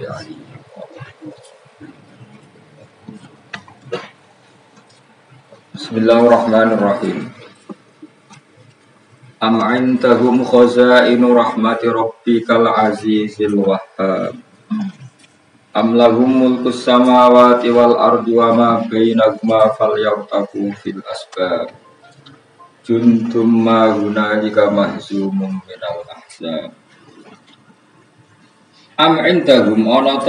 alihi. Bismillahirrahmanirrahim. Am indahum khazainu rahmati rabbikal azizil wahhab. Am lahum mulkus samawati wal ardi wa ma bainahuma falyartaqu fil asbab. Juntum ma hunalika mahzumum minal ahzab. Am indahum ana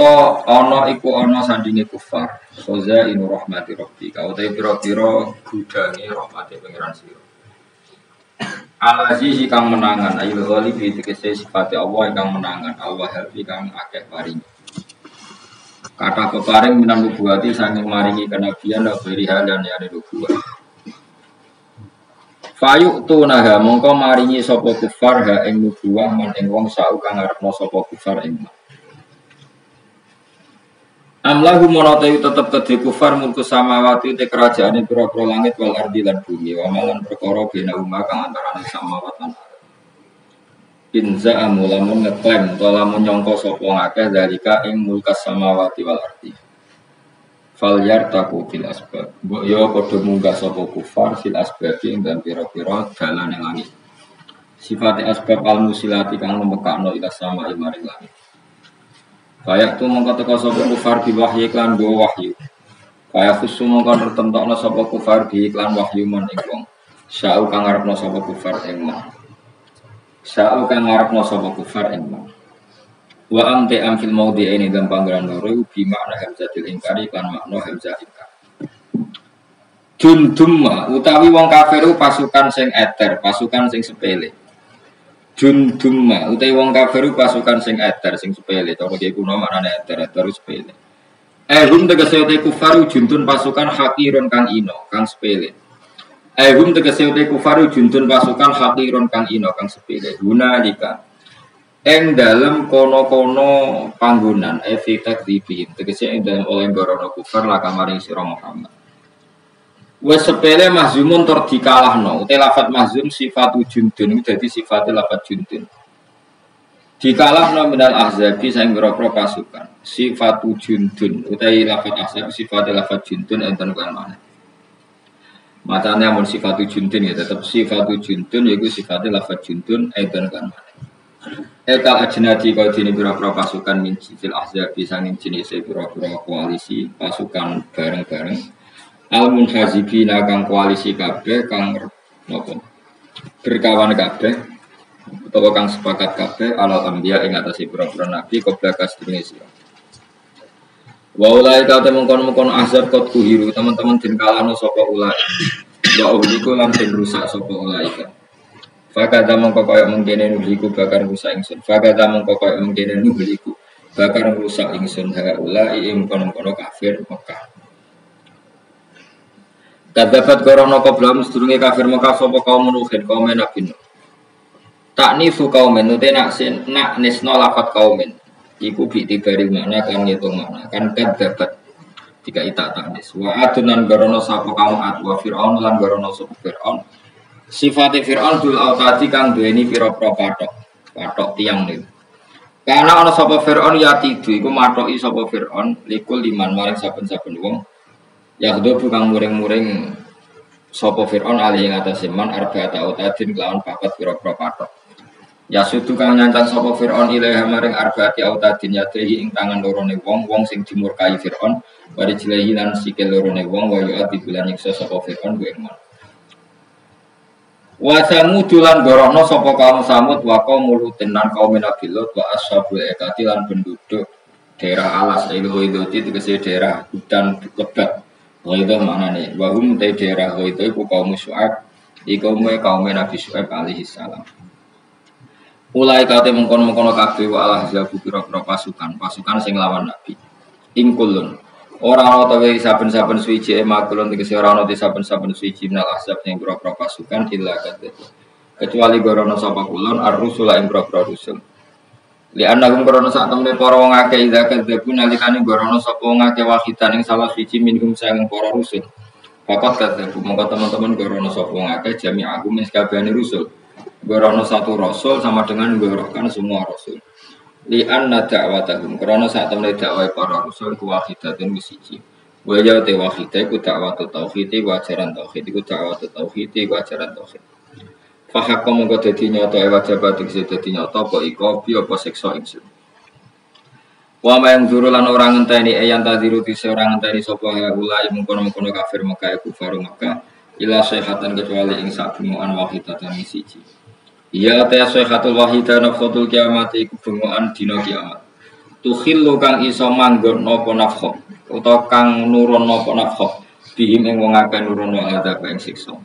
iku ana sandinge kufar. Khazainu rahmati rabbika utai pira-pira gudange rahmate pangeran sira. Al-Aziz kang menangan ayul ghalibi tegese sifate Allah kang menangan al-Wahhab kang akeh paring. Kata peparing minan nubuwati saking maringi kenabian wa beriha dan yane nubuwat. Fayuk tunaha mongko maringi sapa kufar ha ing nubuwah man ing wong sak kang ngarepno sapa kufar ing. Amlahu monotai tetep kedhe kufar mulku samawati te kerajaane pira-pira langit wal ardi lan bumi wa malan perkara bena umma kang antarané samawat lan ardi. Inza amulamun ngeklaim utawa lamun nyangka sapa ngakeh dalika ing mulkas samawati wal ardi. Fal yartaqu fil asbab. Mbok yo padha munggah sapa kufar fil asbab ing dan pira-pira dalane langit. Sifate asbab al musilati kang nemekakno ila sama maring langit. Kayak tu mongko teka sapa kufar di wahyu iklan go wahyu. Kayak khusus mongko tertentokno sapa kufar di iklan wahyu men ing wong. Sa'u kang ngarepno sapa kufar ing man. Sa'u kang ngarepno sapa kufar ing man. Wa amte am fil maudhi ini dalam panggilan loro bi makna hamzatil ingkari lan makna hamzah ingkar. Jundumma utawi wong kafir pasukan sing eter, pasukan sing sepele. Jundumma utawi wong kafir pasukan sing eter sing sepele cara iki kuno maknane eter sepele. Hum tegese te kufar jundun pasukan hakirun kang ino kang sepele. Hum tegese te kufar jundun pasukan hakirun kang ino kang sepele. Hunalika ing dalem kono-kono panggonan efitek dibin tegese ing dalem oleh gorono kufar la kamaring sira Muhammad. Wes sepele mahzumun tur dikalahno. Ute lafat mahzum sifatu jundun iku dadi sifate lafat jundun. Dikalahno minal ahzabi saing grogro pasukan. Sifatu jundun utawi lafat ahzab sifate lafat jundun enten kan mana. Matane amun sifatu jundun ya tetep sifatu jundun yaiku sifate lafat jundun enten kan mana. Ekal ajnati kau dini grogro pasukan min sifil ahzabi saing jenis grogro koalisi pasukan bareng-bareng. Al-munhazibina kang koalisi kabeh kang napa berkawan kabeh utawa kang sepakat kabeh alal anbiya ing atase pira-pira nabi qoblaka sedurunge sira. Wa ulai ka temungkon-mungkon azab kot kuhiru teman-teman den kalano sapa ulai. Wa uliku lan den rusak sapa ulai ka. Fakada mongko kaya mungkene nuliku bakar rusak ingsun. Fakada mongko kaya mungkene nuliku bakar rusak ingsun ha ulai ing kono-kono kafir Mekah. Kadapat korono koblam sedurunge kafir Mekah sapa kaum nuhin kaum Nabi Nuh. Taknifu kaumen nute nak nisno lafat kaumen. Iku bi tibari makna kan ngitung makna kan kadapat jika ita taknis. Wa adunan gorono sapa kaum Ad wa Firaun lan gorono sapa Firaun. Sifate Firaun dul autati kang duweni pira-pira patok tiang niku. Karena ana sapa Firaun yatidu iku matoki sapa Firaun likul liman maring saben-saben wong. Yahdhu kang muring-muring sapa Fir'aun alih ing atase man arba'ata autadin kelawan papat pira-pira patok. Yasudu kang nyancang sapa Fir'aun ilaha maring arba'ati autadin yadrihi ing tangan lorone wong sing dimurkai Fir'aun bari jilehi lan sikil lorone wong wa yu'ati bulan nyiksa sapa Fir'aun ku ing man. Wa samud lan gorono sapa kaum Samud wa kaum Lutin lan kaum Nabi Lut wa ashabul ekati lan penduduk daerah alas ilmu-ilmu tegese daerah hutan lebat. Ghaidah maknane wa hum ta daerah ghaidah iku kaum Syuaib iku kaum Nabi Syuaib alaihi salam. Mulai kate mengkon-mengkon kabeh wa al-ahzabu pira-pira pasukan sing lawan Nabi. Ing kulun ora ana ta saben-saben suci makulun tegese ora ana saben-saben suci minal ahzab sing pira-pira pasukan illa kadhe. Kecuali gorono sapa kulun ar-rusula ing pira-pira rusul. Li annahum qarana sak temne para wong akeh ida kadhebu nalikane gorono sapa wong akeh wahidan ing salah siji minhum sang para rusul. Fakat kadhebu mongko teman-teman gorono sapa wong akeh jami'ahu min kabehane rusul. Gorono satu rasul sama dengan gorokan semua rasul. li anna da'watahum krana sak temene dakwah para rasul ku wahidatun siji wa ya te wahidah ku dakwah tauhid wa ajaran tauhid ku dakwah tauhid wa ajaran tauhid fa hakum mongko dadi nyata wajibat iki dadi nyata apa iku apa siksa ingsun wa ma yang zuru lan ora ngenteni ayan tadiru dise ora ngenteni sapa ulai mungkon-mungkon kafir Mekah kufar Mekah ila sayhatan kecuali ing sak bengokan wahidatan siji ya ta sayhatul wahidah nafsul kiamat iku bengokan dina kiamat tukhillu kang iso manggon napa nafkh utawa kang nurun napa nafkh bihim ing wong akeh nurun wa adab ing siksa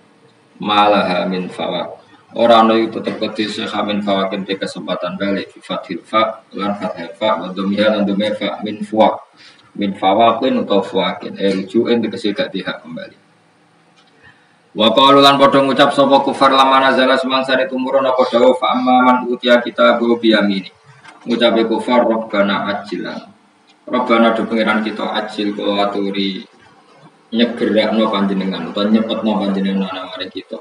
malaha min fawa ora ana iku tetep kedhe min fawa kente kesempatan balik fi fathil fa lan fathil fa wa dhamira lan dhamir fa min fawa kun utawa fuakin rujuken tegese gak dihak kembali. Wa qalu lan padha ngucap sapa kufar lamana zala semangsane tumurun apa dawuh fa amman utiya kitabu bi yamini. Ngucape kufar robbana ajilan. Robbana do pangeran kita ajil kula aturi nyegerakno panjenengan utawa nyepetno panjenengan namare kita.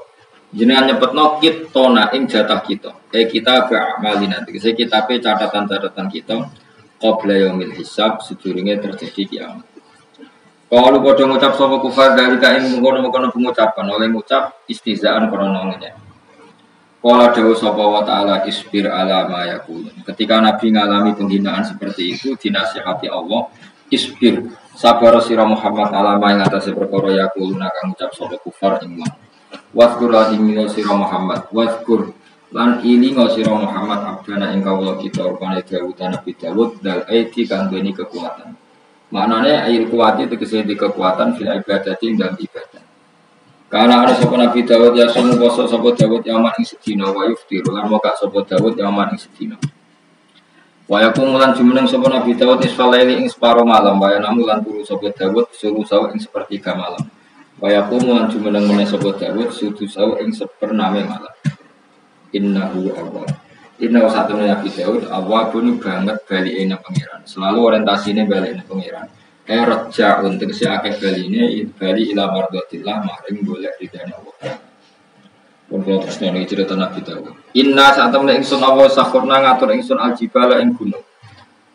Jenengan nyepetno kitona ing jatah kita. Kita ba'malina tegese kitabe catatan-catatan kita qabla yaumil hisab sedurunge terjadi kiamat. Kalau bodoh ngucap sapa kufar dari kain mengkono-mengkono pengucapan oleh ngucap istizaan krana ngene. Qala dawu sapa wa ta'ala isbir ala ma yaqul. Ketika Nabi ngalami penghinaan seperti itu dinasihati Allah, isbir sabar sira Muhammad ala ma ing atase perkara yaquluna kang ngucap sapa kufar ing man. Wazkur ing sira Muhammad, wazkur lan ilinga sira Muhammad abdana ing kawula kita rupane Daud Nabi Daud dal aiti kang duweni kekuatan. Maknanya air kuati tegese di kekuatan fil ibadati dalam ibadah. Karena ada sapa Nabi Daud ya sunu poso sapa Daud yaman ing sedina wa yuftiru lan moga sapa Daud yaman ing sedina. Wa yakum lan jumeneng sapa Nabi Daud isfalaili ing separo malam wa yanamu lan turu sapa Daud suruh saw ing sepertiga malam. Wa yakum lan jumeneng meneh sapa Daud sudu saw ing sepername malam. Innahu awwab. Inna wasatuna Nabi Daud awabun banget balik ina pengiran. Selalu orientasinya balik ina pengiran. Rojak untuk si akeh baline balik ila mardotillah maring boleh ridana Allah. Kalau terus nih cerita Nabi Daud. Inna saat temen ingsun Allah sakurna ngatur ingsun aljibala ing gunung.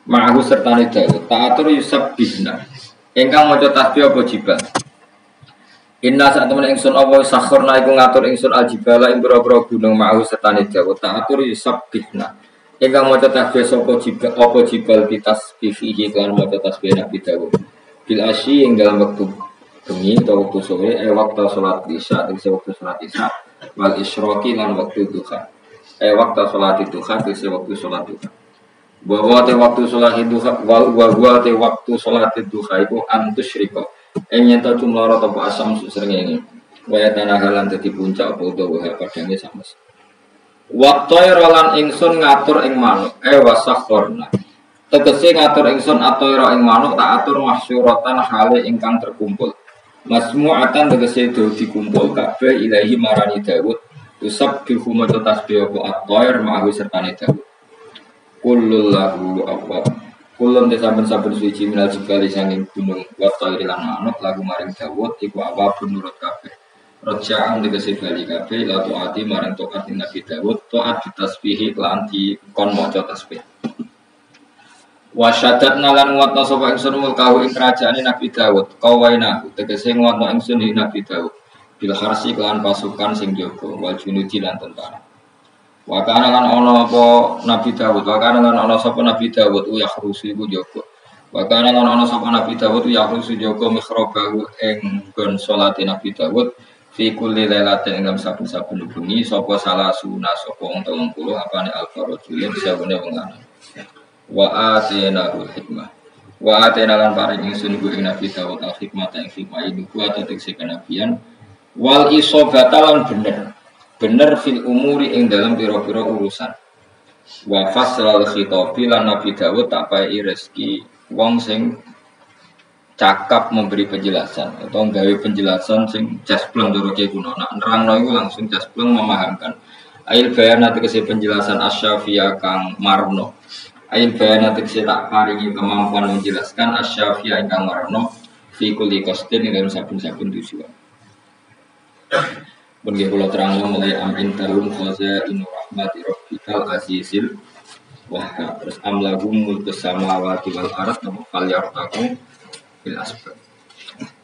Ma'ahu sertane Daud. Ta'atur yusab bisna. Engkang mojo tasbih apa jibal. Inna saat temen ingsun Allah sakhurna iku ngatur ingsun aljibala ing boro-boro gunung ma'ahu sertane Daud ta'atur yusabbihna ingkang maca tasbih sapa jibal apa jibal bitasbihi kan maca tasbih Nabi Daud bil asyi ing dalam waktu bengi atau waktu sore waktu salat isya tegese waktu salat isya wal isyraqi lan waktu duha waktu salat duha tegese waktu salat duha bahwa te waktu salat duha wa te waktu salat duha iku antusyrika nyata jumlah rata apa asam sering ini waya tanah halan dadi puncak apa utawa padane sama waktu rolan ingsun ngatur ing manuk wasakhorna tegese ngatur ingsun atoira ing manuk tak atur mahsyuratan hale ingkang terkumpul masmu'atan tegese do dikumpul kabeh ilahi marani Daud usab bihu maca tasbih apa atoir ma'ahu sertane Daud kullullahu awwab kulun saben-saben suci minal jibali sanging gunung waktu ilang manuk lagu maring Daud iku apapun nurut kabeh rojaan tegese bali kabeh la taati maring taat Nabi Daud taat ditasbihi lan di kon maca tasbih wa syadatna lan nguatna sapa ingsun mulkahu ing kerajaane Nabi Daud kawaina tegese nguatna ingsun ing Nabi Daud bil harsi kelan pasukan sing jaga wal junudi lan tentara. Wakana lan ana apa Nabi Daud, wakana lan ana sapa Nabi Daud yahrusu iku jaga. Wakana lan ana sapa Nabi Daud yahrusu jaga mikhrabahu ing gon salate Nabi Daud fi kulli lailatin ing saben-saben bengi sapa salah sunah sapa wong 30 apane al-farajul sabune wong lanang. Wa atina hikmah. Wa atina lan paring ingsun ing Nabi Daud al-hikmah ing hikmah iku atau tekse kenabian wal isobata lan bener fil umuri ing dalam pira-pira urusan. Wa faslal khitabi lan Nabi Daud tak pae rezeki wong sing cakap memberi penjelasan atau gawe penjelasan sing jaspleng durake kuno. Nak nerangno iku langsung jaspleng memahamkan. Ail bayan tegese penjelasan asy-Syafi'iyah kang marno. Ail bayan tegese tak paringi kemampuan menjelaskan asy-Syafi'iyah ingkang marno fi kulli qasdin ing saben-saben tujuan. Bagi kula terang mulai amin tarum khazainu rahmati rabbikal azizil wahab. Terus amlahum mulkus samawati wal ardh napa fal yartaqu bil asbab.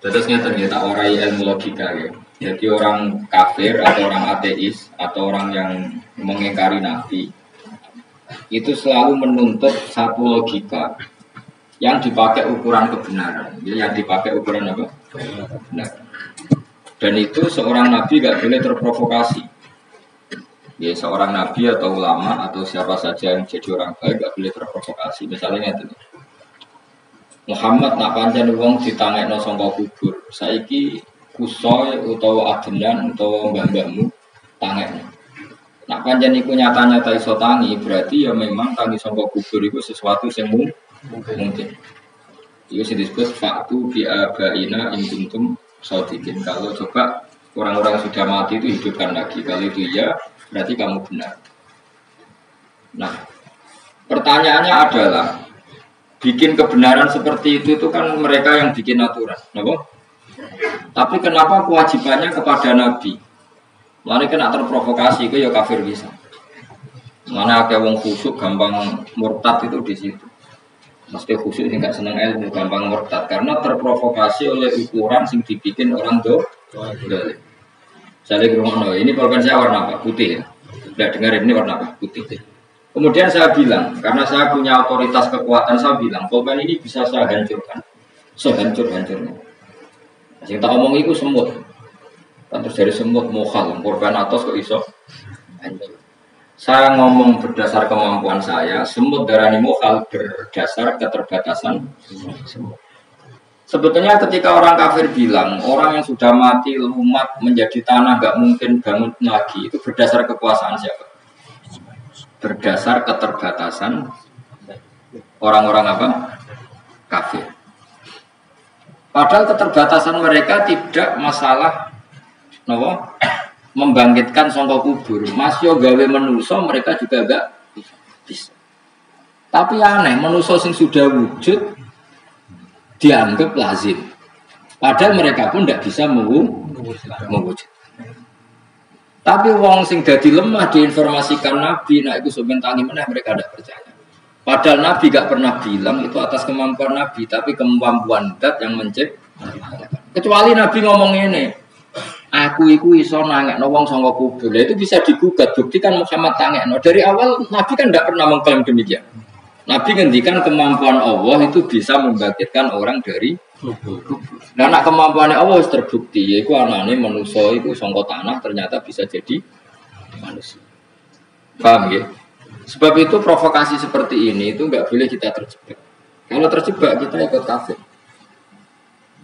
Terusnya ternyata orang ilmu logika ya. Jadi orang kafir atau orang ateis atau orang yang mengingkari nabi itu selalu menuntut satu logika yang dipakai ukuran kebenaran. Jadi yang dipakai ukuran apa? Kebenaran. Dan itu seorang nabi gak boleh terprovokasi. Ya seorang nabi atau ulama atau siapa saja yang jadi orang baik gak boleh terprovokasi. Misalnya itu Muhammad nak pancen wong ditangekno sangka kubur. Saiki kusoy utawa adenan utawa mbah-mbahmu tangekno. Nak pancen iku nyata-nyata iso tangi, berarti ya memang tangi sangka kubur itu sesuatu yang mungkin. Itu disebut faktu bi abaina in kuntum shadiqin. Kalau coba orang-orang yang sudah mati itu hidupkan lagi. Kalau itu ya, berarti kamu benar. Nah, pertanyaannya adalah bikin kebenaran seperti itu kan mereka yang bikin aturan, kenapa? Tapi kenapa kewajibannya kepada Nabi? Mana kena terprovokasi, itu ya kafir bisa. Mana kayak wong khusyuk gampang murtad itu di situ. Mesti khusyuk sih nggak seneng ilmu gampang murtad karena terprovokasi oleh ukuran sing dibikin orang dolim. Saya ngomong, ini pulpen saya warna apa? Putih ya. Udah dengerin ini warna apa? Putih. Kemudian saya bilang, karena saya punya otoritas kekuatan, saya bilang, pulpen ini bisa saya hancurkan. Sehancur-hancurnya. Yang tak omong itu semut. Kan terus dari semut mohal, pulpen atas kok iso hancur. Saya ngomong berdasar kemampuan saya, semut darani mohal berdasar keterbatasan semut. Sebetulnya ketika orang kafir bilang, orang yang sudah mati, lumat, menjadi tanah, gak mungkin bangun lagi, itu berdasar kekuasaan siapa? Berdasar keterbatasan orang-orang apa? Kafir. Padahal keterbatasan mereka tidak masalah membangkitkan sangka kubur. Masih gawe menuso mereka juga gak bisa. Tapi aneh, menuso sing sudah wujud dianggap lazim. Padahal mereka pun tidak bisa mewujud. Tapi wong sing dadi lemah diinformasikan Nabi, nah itu sebentangi mana mereka tidak percaya. Padahal Nabi gak pernah bilang itu atas kemampuan Nabi, tapi kemampuan dat yang menciptakan. Kecuali Nabi ngomong ini, aku iso nangekno wong sangka kubur. Itu bisa digugat, buktikan Muhammad tangekno. Dari awal Nabi kan tidak pernah mengklaim demikian. Nabi ngendikan kemampuan Allah itu bisa membangkitkan orang dari kubur. Nah, nak kemampuannya Allah terbukti, yaitu anane manusia itu sangka tanah ternyata bisa jadi manusia. Paham ya? Sebab itu provokasi seperti ini itu nggak boleh kita terjebak. Kalau terjebak kita ikut kafir.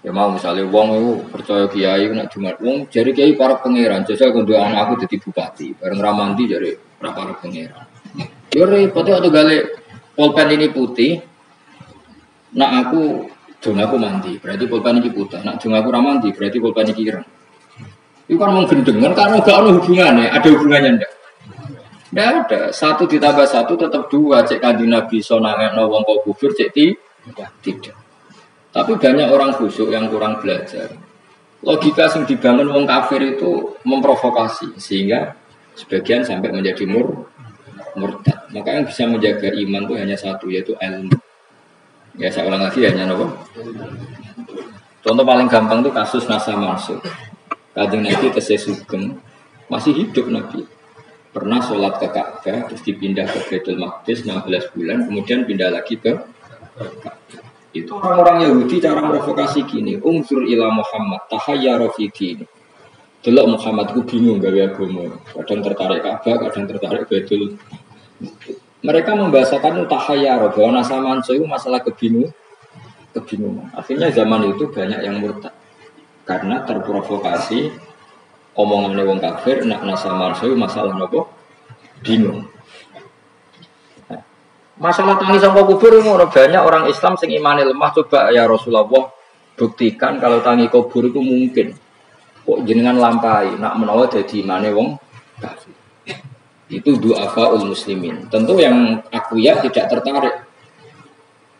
Ya mau misalnya wong itu percaya kiai nak cuma wong jadi kiai para pangeran, jasa kudu anak aku jadi bupati, bareng ramanti jadi para pangeran. Yo repot atau gale pulpen ini putih, nak aku jong aku mandi, berarti pulpen ini putih. Nak jong aku ramanti, berarti pulpen ini ireng. Itu kan mau gendeng, karena gak ada hubungannya, ada hubungannya ndak? Ndak ada. 1 ditambah 1 tetap 2. Cek kanjeng Nabi sonangeno wong kok kubur, cek tidak. Tapi banyak orang khusyuk yang kurang belajar. Logika yang dibangun wong kafir itu memprovokasi sehingga sebagian sampai menjadi murtad. Maka yang bisa menjaga iman itu hanya satu, yaitu ilmu. Ya saya ulang lagi hanya apa? Contoh paling gampang itu kasus Nasa Mansur. Kanjeng Nabi tesih sugeng masih hidup Nabi. Pernah sholat ke Ka'bah terus dipindah ke Baitul Maqdis 16 bulan, kemudian pindah lagi ke Ka'bah. Itu orang-orang Yahudi cara provokasi gini, unsur ila Muhammad tahayyara fi dini. Delok Muhammad ku bingung gawe agama. Kadang tertarik Ka'bah, kadang tertarik Baitul. Mereka membahasakan tahayyara bahwa Nasa Mansur itu masalah kebingungan. Akhirnya zaman itu banyak yang murtad karena terprovokasi omongan wong kafir nak Nasa Mansur masalah nopo bingung. Masalah tangi sangka kubur ngono banyak orang Islam sing imane lemah coba ya Rasulullah buktikan kalau tangi kubur itu mungkin. Kok jenengan lampahi nak menawa dadi imane wong kafir. Itu du'afaul muslimin. Tentu yang aku ya tidak tertarik.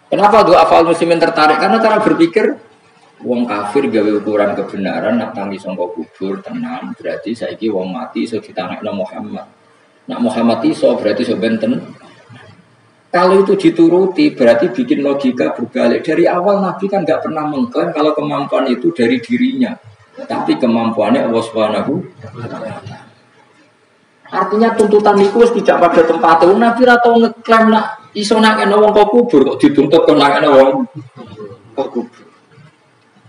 Kenapa du'afaul muslimin tertarik? Karena cara berpikir wong kafir gawe ukuran kebenaran nak tangi sangka kubur tenan berarti saiki wong mati iso ditanekno Muhammad. Nak Muhammad iso berarti iso benten. Kalau itu dituruti berarti bikin logika berbalik. Dari awal Nabi kan nggak pernah mengklaim kalau kemampuan itu dari dirinya, tapi kemampuannya Allah Subhanahu. Artinya tuntutan itu tidak pada tempatnya. Nabi atau ngeklaim nak iso nak wong kok kubur kok dituntut kok nak wong kok kubur.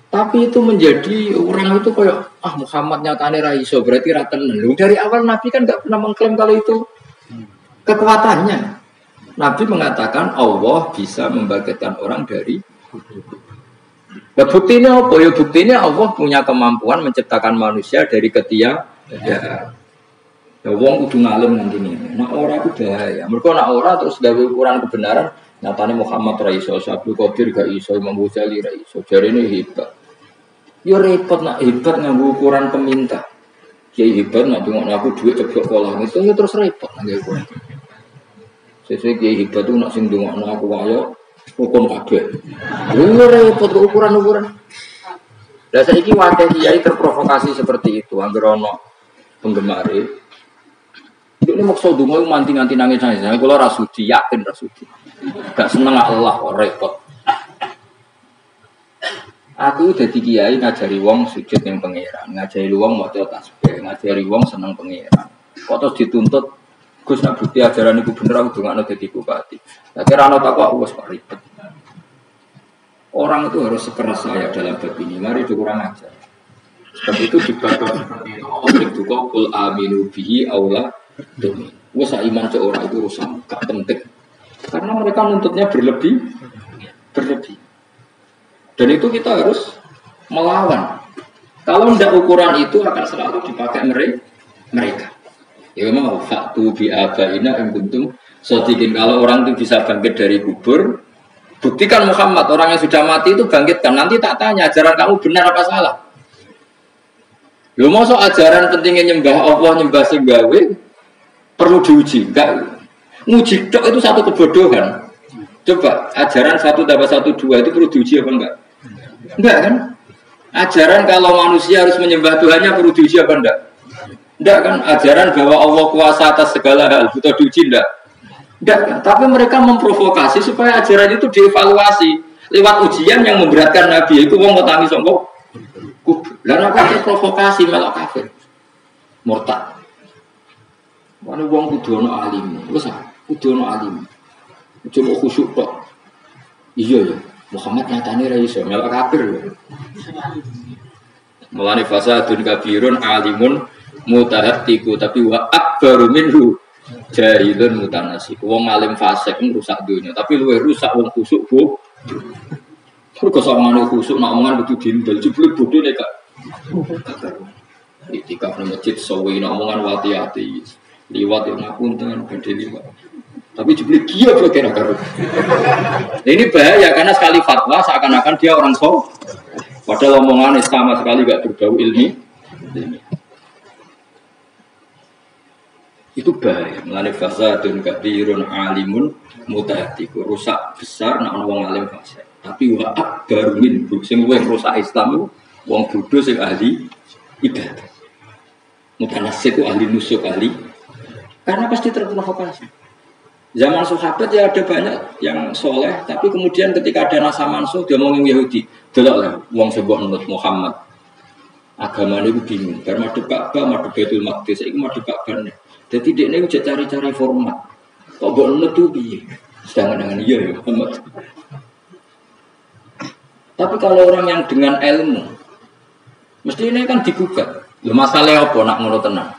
Tapi itu menjadi orang itu kayak Muhammad nyatane ra iso berarti ra tenan. Dari awal Nabi kan nggak pernah mengklaim kalau itu kekuatannya. Nabi mengatakan Allah bisa membangkitkan orang dari nah, buktinya apa? Ya buktinya Allah punya kemampuan menciptakan manusia dari ketiadaan. Ya wong kudu ngalim nanti nih. Nah orang itu bahaya. Mereka nak orang terus gawe ukuran kebenaran. Nyatanya Muhammad ra iso, Abdul Qadir gak iso, Imam Ghazali ra iso. Jare ini hebat. Ya repot nak hebat nganggo ukuran peminta. Kiai hebat nak cuma aku duit ceblok kolam itu ya terus repot nganggo ukuran. Sesuai kiai hebat tuh nak sing ndongakno aku wayo hukum kabeh. Lha repot ukuran-ukuran. Lah saiki wae kiai terprovokasi seperti itu anggere ana penggemare. Ini maksud dungo manti-manti nangis nangis. Saya kalau rasudi yakin rasudi. Gak seneng Allah kok repot. Aku jadi kiai ngajari wong sujud yang pangeran, ngajari wong maca tasbih, ngajari wong seneng pangeran. Kok terus dituntut Gus nak bukti ajaran iku bener aku dongakno dadi bupati. Lah kira ana tak kok wis kok ribet. Orang itu harus sekeras saya dalam bab ini. Mari kurang ajar. Sebab itu dibabak seperti itu kok kul aminu bihi aula demi. Wes iman ke orang itu urusan gak penting. Karena mereka nuntutnya berlebih. Dan itu kita harus melawan. Kalau tidak ukuran itu akan selalu dipakai mereka. Ya memang faktu bi abaina in kuntum shodiqin. Kalau orang itu bisa bangkit dari kubur, buktikan Muhammad, orang yang sudah mati itu bangkitkan. Nanti tak tanya ajaran kamu benar apa salah. Lu mau so ajaran pentingnya nyembah Allah, nyembah singgawe perlu diuji, enggak? Nguji tok itu satu kebodohan. Coba ajaran 1 tambah 1 2 itu perlu diuji apa enggak? Enggak kan? Ajaran kalau manusia harus menyembah Tuhannya perlu diuji apa enggak? Enggak kan? Ajaran bahwa Allah kuasa atas segala hal butuh diuji enggak? Enggak kan? Tapi mereka memprovokasi supaya ajaran itu dievaluasi lewat ujian yang memberatkan Nabi. Itu wong ngetangi sombong. Lalu apa provokasi melok kafir, murtad. Mana wong kudu ana alim, wes kudu ana alim. Cuma khusyuk tok. Iya ya, Muhammad nyatane ra iso melok kafir lho. Mulane fasadun kabirun alimun mutahattiku tapi wa akbaru minhu jahilun mutanasik. Wong alim fasik rusak dunia, tapi luwih rusak wong khusyuk bu. Mereka sama khusuk nak omongan betul dindel, jebule bodoh nih kak. Itikaf di masjid sawi nak omongan wati-hati, liwat yang ngapunten, gede liwat. Tapi jebule kia berkira kira. Ini bahaya karena sekali fatwa seakan-akan dia orang sol. Padahal omongan sama sekali gak berbau ilmi. Itu bahaya. Melani fasadun kabirun alimun mutahatiku rusak besar nak wong alim fasik. Tapi wa akbar min sing luwih rusak Islam wong bodho sing ahli ibadah. Mutanasib itu ahli nusuk ahli karena pasti terprovokasi. Zaman sahabat ya ada banyak yang soleh, tapi kemudian ketika ada nasa mansuh dia ngomong Yahudi, deloklah wong sebut nurut Muhammad. Agamane ku bingung, bar madhep Ka'bah, madhep Baitul Maqdis, iki madhep Ka'bah. Dadi dekne udah cari-cari format. Kok mbok nurut ku piye? Sedangkan dengan iya ya Muhammad. Tapi kalau orang yang dengan ilmu, mesti ini kan digugat. Lho masalah apa nak ngono tenan?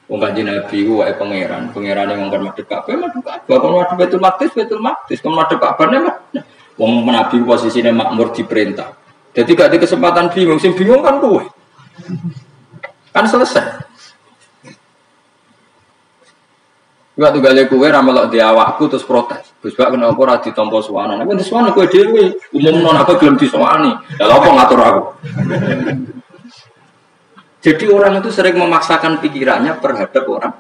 Wong Kanjeng Nabi wae pangeran yang ngongkon madhep Ka'bah, madhep Ka'bah, kon madhep Baitul Maqdis, kon madhep Ka'bah nek. Wong Nabi posisine makmur diperintah. Jadi gak ada kesempatan bingung, sing bingung kan kowe. Kan selesai. Gak tuh gale kowe ra melok di awakku terus protes. Gus bak kenapa ora ditampa suwana? Nek wis suwana kowe dhewe umumno apa gelem disowani. Lah apa ngatur aku? Jadi orang itu sering memaksakan pikirannya terhadap orang.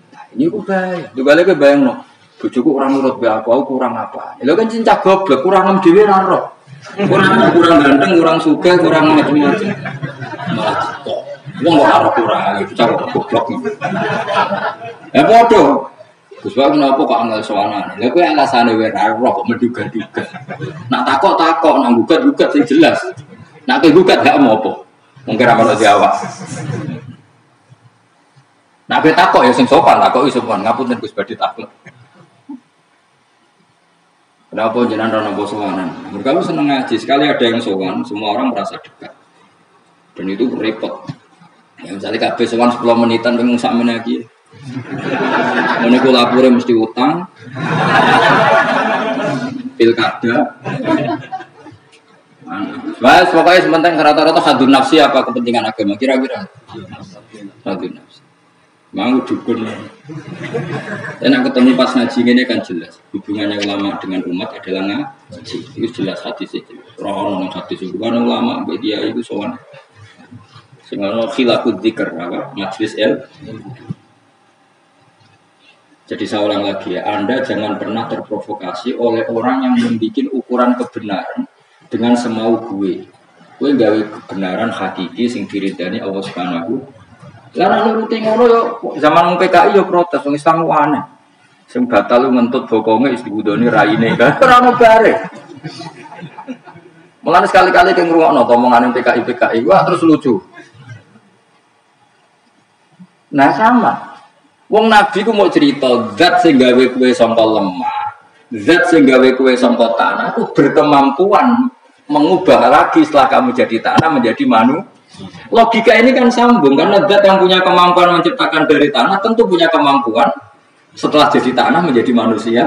Nah, ini ku bahaya. Tuh gale kowe bayangno, bojoku ora nurut be aku kurang apa? Lha kan cincah goblok, kurang em dhewe ra roh. Kurang ganteng, kurang sugih, kurang macam-macam. Malah kok wong ora kurang iki cara goblok. Ya padha. Gus Bak kenapa kok angel sowanan? Lha kowe alasane wae ra roh kok menduga-duga. Nak takok-takok, nak gugat-gugat sing jelas. Nak kowe gugat gak apa-apa. Mungkin ra ono jawab. Nak kowe takok ya sing sopan, takok wis sopan. Ngapunten Gus badhe takok. Kenapa jenengan rono sowanan? Mergo seneng ngaji, sekali ada yang sowan, semua orang merasa dekat. Dan itu repot. Ya misalnya kabeh sowan 10 menitan pengen sak meneh iki. Ini aku laporin mesti utang, pilkada. Mas, pokoknya sementing rata-rata hadun nafsi apa kepentingan agama kira-kira? Hadun nafsi. Mau dukun. Dan aku ketemu pas ngaji ini kan jelas hubungannya ulama dengan umat adalah ngaji. Itu jelas hadis itu. Orang hadis itu kan ulama, dia itu soal. Sehingga khilafud dzikr apa? Majlis Jadi saya ulang lagi ya, Anda jangan pernah terprovokasi oleh orang yang membuat ukuran kebenaran dengan semau gue. Gue gawe kebenaran hakiki sing diridani Allah Subhanahu. Lah nuruti ngono yo zaman PKI yo protes wong Islam aneh. Sing batal lu ngentut bokonge wis diwudoni raine kan ora ono bare. Mulane sekali-kali ke ngrungokno omongane PKI wah terus lucu. Nah sama wong Nabi ku mau cerita zat sing gawe kowe sangka lemah, zat sing gawe kowe sangka tanah ku berkemampuan mengubah lagi setelah kamu jadi tanah menjadi manusia. Logika ini kan sambung karena zat yang punya kemampuan menciptakan dari tanah tentu punya kemampuan setelah jadi tanah menjadi manusia.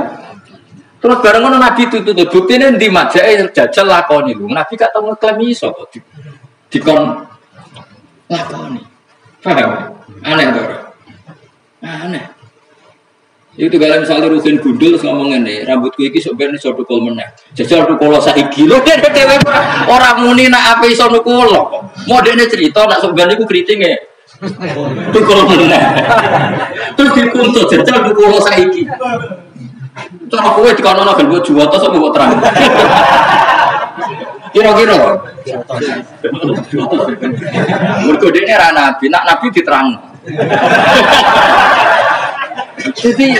Terus bareng ngono Nabi itu buktine ndi majake jajal lakoni lho. Nabi gak tau ngeklaim iso kok dikon lakoni. Paham? Aneh to. Aneh. Itu kalau misalnya Ruhin gundul terus ngomong ini, rambutku ini sok ben iso tukul meneh. Jajal tukul saiki lho dhewe ora muni nak ape iso tukul. Mau dene cerita nak sok ben iku kritinge. Tukul meneh. Terus dituntut jajal tukul saiki. Cara kowe dikono ben mbok juwata sok mbok terang. Kira-kira. Mergo dene ra nabi, nak nabi diterang. Jadi,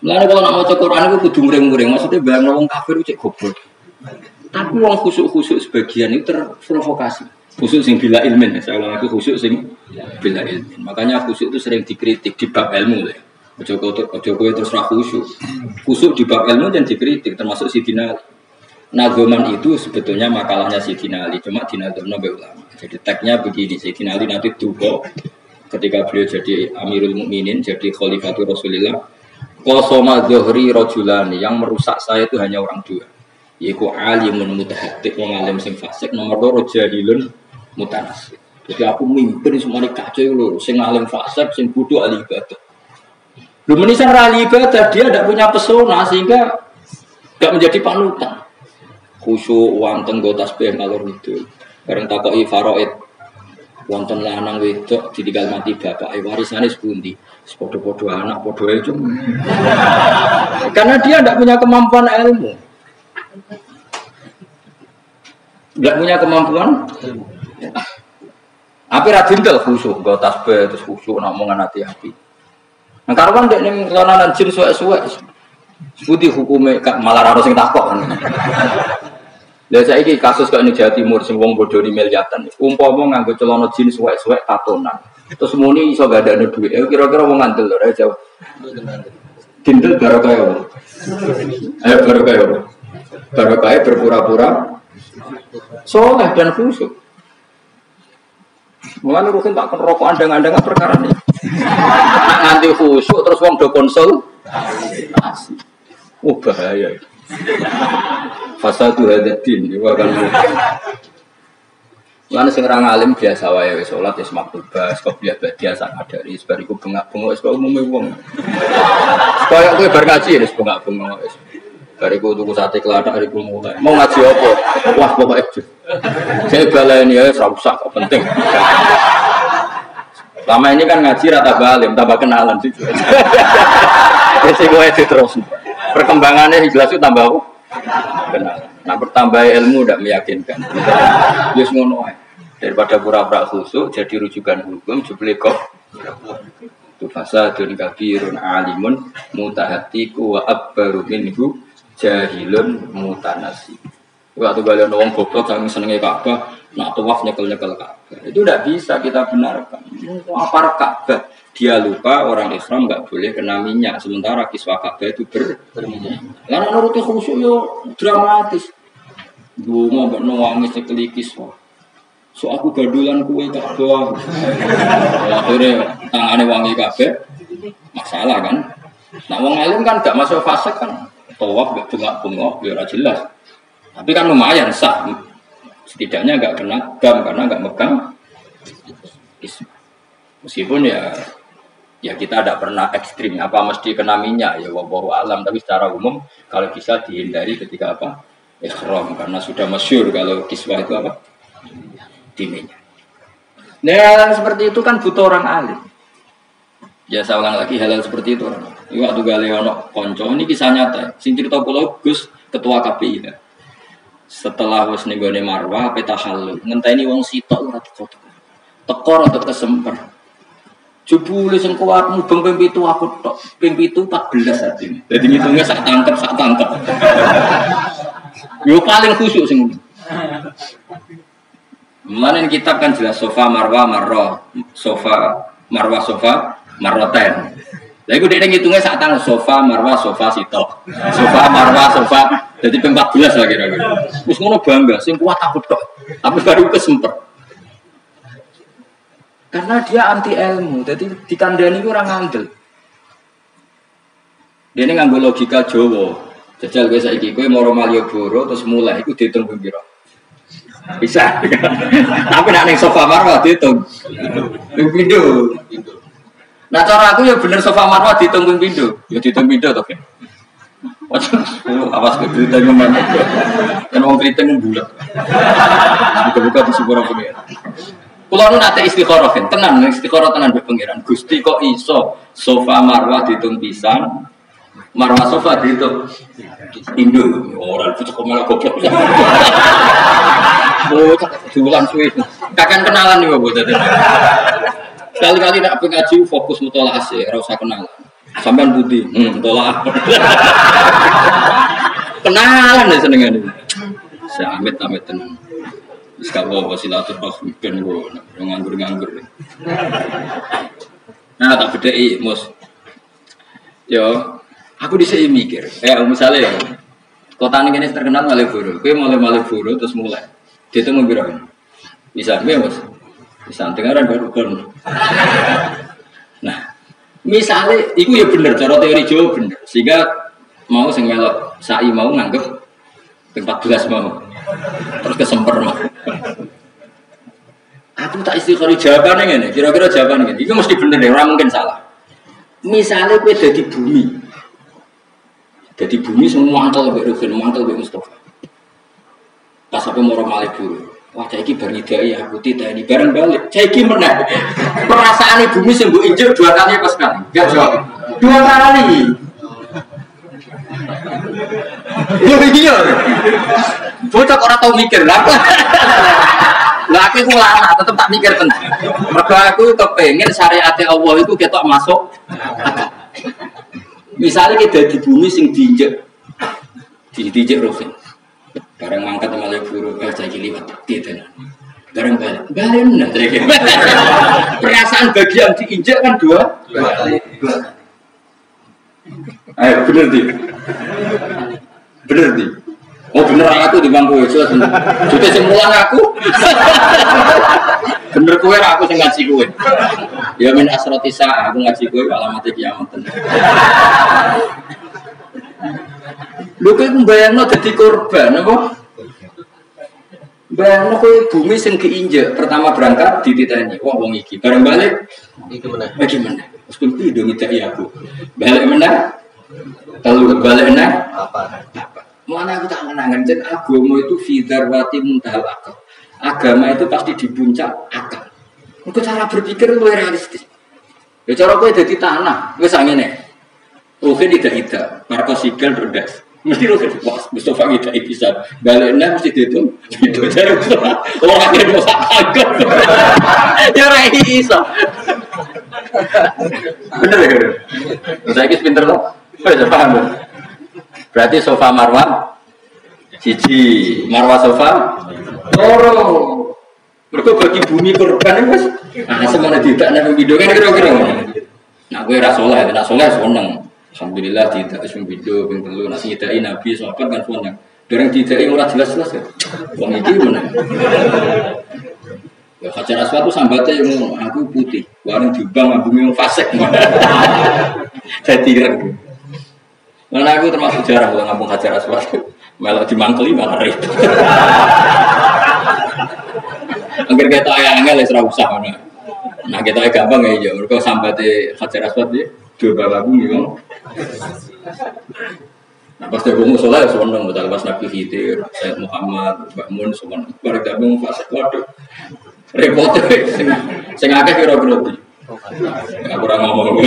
lalu kalau nak mau Quran itu kudu muring-muring, maksudnya bayang wong kafir itu cek goblok. Tapi wong khusuk-khusuk sebagian itu terprovokasi. Khusuk sing bila ilmin, saya ulang itu khusuk sing bila ilmin. Makanya khusuk itu sering dikritik di bab ilmu ya. Jokowi terus khusuk. Khusuk di bab ilmu dan dikritik, termasuk Sidina Ali. Nagoman itu sebetulnya makalahnya Sidina Ali, cuma dinazomno be ulama. Jadi tagnya begini, Sidina Ali nanti duga ketika beliau jadi Amirul Mukminin, jadi Khalifatul Rasulullah, qasama dhuhri rajulani, yang merusak saya itu hanya orang dua, yaitu alimun mutahaddits, wong alim sing fasik, nomor 2 jahilun mutanasib. Jadi aku mimpin semuanya kacau lho, sing alim fasik, sing bodoh ahli ibadah. Lu menisan ahli ibadah, dia tidak punya pesona sehingga tidak menjadi panutan. Khusyuk wonten nggo tasbih ngalor itu. Bareng takoki faraid wonten lanang wedok ditinggal mati bapak warisane sepundi padha-padha anak padha itu karena dia tidak punya kemampuan ilmu, tidak punya kemampuan apa radindel khusyuk nggo tasbih terus khusyuk ngomongan hati-hati nah karuan ndek ning lananan jin suwek-suwek sepundi hukume malah ora sing takok lha saiki kasus kok ning Jawa Timur sing wong bodho ni miliatan. Umpama nganggo celana jin suwek-suwek tatonan. Terus muni iso gandane dhuwit. Kira-kira wong ngandel ora Jawa. Dindel barokah ya. Ayo barokah ya. Barokah berpura-pura soleh dan khusyuk. Mulane rukin tak rokok andang-andang perkara ini. Nganti khusyuk terus wong do konsul. Oh bahaya. Fasadu hadatin juga kan. Lan sing ora ngalim biasa wae wis salat wis maktubah, qobliyah biasa adari bariku bengak-bengok wis kok umume wong. Kaya kowe bar ngaji wis bengak-bengok wis. Bariku tuku sate klathak bariku mulai. Mau ngaji apa? Wah pokoke. Saya baleni ya ora usah kok penting. Lama ini kan ngaji rata balim, tambah kenalan sih. Jadi gue terus. Perkembangannya jelas itu tambah apa? Kenal. Nah bertambah ilmu tidak meyakinkan. Just ngono daripada pura-pura khusyuk jadi rujukan hukum jebule kok. Tu fasadun kabirun alimun mutahatiku wa akbaru minhu jahilun mutanasi. Waktu kalian orang goblok kami senengnya Ka'bah, nak tawaf nyekel-nyekel Ka'bah. Itu tidak bisa kita benarkan. Apa Ka'bah? Dia lupa orang Islam nggak boleh kena minyak. Sementara kiswah Ka'bah itu berminyak. Karena nuruti khusyuk yo dramatis. Bunga mbak nangis nyekeli kiswah. So aku gadulan kue Ka'bah. Akhirnya tangannya wangi kabeh. Masalah kan. Nah wong alim kan gak masuk fase kan. Tawaf gak bengak-bengok biar jelas. Tapi kan lumayan sah. Setidaknya gak kena gam karena gak megang. Meskipun ya kita tidak pernah ekstrim. Apa mesti kena minyak ya wallahu alam. Tapi secara umum kalau bisa dihindari ketika apa? Ihram karena sudah masyhur kalau kiswah itu apa? Diminya. Nah, seperti itu kan butuh orang alim. Ya saya ulang lagi halal seperti itu. Ini waktu Galeano konco ini kisah nyata. Sing cerita pulau Gus ketua KPI. Setelah wis nenggone Marwah peta halal. Ngenteni wong sitok ora tekor atau kesemper. Jebule sing kuat mubeng ping 7 aku tok. Ping 7 14 artine. Dadi ngitungnya sak tangkep. Yo paling khusyuk sing. Mulane kitab kan jelas sofa marwah marroh, sofa marwah sofa marroten. Lah iku dhek ngitungnya sak tang sofa marwah sofa sitok. Sofa marwah sofa dadi ping 14 lah kira-kira. Wis ngono bangga sing kuat aku tok. Tapi baru kesempet. Karena dia anti ilmu, jadi dikandani ku ora ngandel. Dene nganggo logika Jawa. Jajal kowe saiki kowe maro Malioboro terus mulai iku diitung pira? Bisa. Tapi nek ning sofa marwah diitung. Ping pindho. Nah cara aku ya bener sofa marwah diitung ping pindho. Ya diitung pindho to, Gen. Awas keriting ngomong. Kan wong keriting bulat. Buka-buka di sepuro pengiran. Kula nu nate istikharah kan, tenan istikharah tenan mbek pengiran. Gusti kok iso sofa marwah diitung pisan. Marwah sofa diitung pindho. Ora pucuk malah goblok. Bocah jualan suwe. Kakek kenalan nih Bapak tadi. Sekali-kali nak pengaji fokus mutolaah sih, ora usah kenalan. Sampean budi, mutolaah. Kenalan ya senengane. Saya amit-amit tenan. Wis gak apa silaturahmi ben ngono, nganggur-nganggur. Nah, tak bedheki, Mus. Yo, aku dhisik mikir. Misalnya kota ini terkenal Malioboro. Kowe mulai Malioboro terus mulai. Dia itu membirakan. Bisa, Mas. Bisa dengaran baru kon. Nah, misalnya, itu ya benar. Cara teori Jawa benar. Sehingga mau sing melok sai mau nganggep 14 mau. Terus kesemper mau. Aku tak istiqori jawabannya ngene. Kira-kira jawabannya ngene. Itu mesti benar ya. Orang mungkin salah. Misalnya kowe dadi bumi. Dadi bumi semua mantel mbek Rufin, mantel mbek Mustofa. Pas sampai mau Malioboro, wah saya ini bernidai aku tidak ini bareng balik. Saya ini menang. Perasaan ibu bumi sembuh injek 2 kali apa sekali? Enggak jawab. 2 kali. Iya. Bocah orang tahu mikir lah. Lah aku lama tetap tak mikir tenang. Mergo aku kepengen syariat Allah itu ketok masuk. Misalnya kita di bumi sing diinjek, diinjek Rufin. Barang mangkat Malioboro, saya liwat gitu. Barang balik nah perasaan bagian diinjak kan 2 kali. Ayo bener di. Oh bener aku di bangku itu, juga semulang aku. Bener kowe aku sing ngaji kowe. Ya min asrati sa aku ngaji kowe alamat kiamat. Lho kowe mbayangno dadi korban apa? Bayangno kowe bumi sing keinjek, pertama berangkat dititeni, wah wong iki. Bareng balik iki meneh. Bagaimana? Wis kuwi do ngidaki aku. Balik meneh. Telu balik meneh. Apa? Mana aku tak menangan jen agama itu fidarwati muntahal akal. Agama itu pasti di puncak akal. Engko cara berpikir luwih realistis. Ya cara kowe dadi tanah, wis ngene. Oke tidak, Marco Sigel berdas. Mesti lo wah Mustafa kita bisa baliknya mesti dihitung. Itu cara orang yang mau agak. Ya rai iso. Bener ya? Saya ini pinter loh. Saya paham loh. Berarti sofa marwah siji, marwah sofa loro. Mereka bagi bumi korban itu mas. Nah semuanya tidak ada video kan kira-kira. Nah gue rasoleh, seneng. Alhamdulillah tidak ismu video ping telu nasi idai nabi sahabat kan seneng. Dereng didai ora jelas-jelas ya. Wong iki meneh. Ya Hajar Aswad itu sambatnya yang aku putih, warna jubang aku yang fasik. Jadi kan. Nah aku termasuk jarang kalau ngomong Hajar Aswad. Melok dimangkeli malah ribet. Angger kita ayangnya les ra usah ana. Nah kita gampang ya, mereka sambatnya Hajar Aswad dia dua lagu gitu. Nah pas dia ngomong soalnya seneng betul pas Nabi Khidir, Sayyid Muhammad, Mbak Mun semua bareng gabung fase waduh repot sing akeh kira-kira iki. Aku ora ngomong.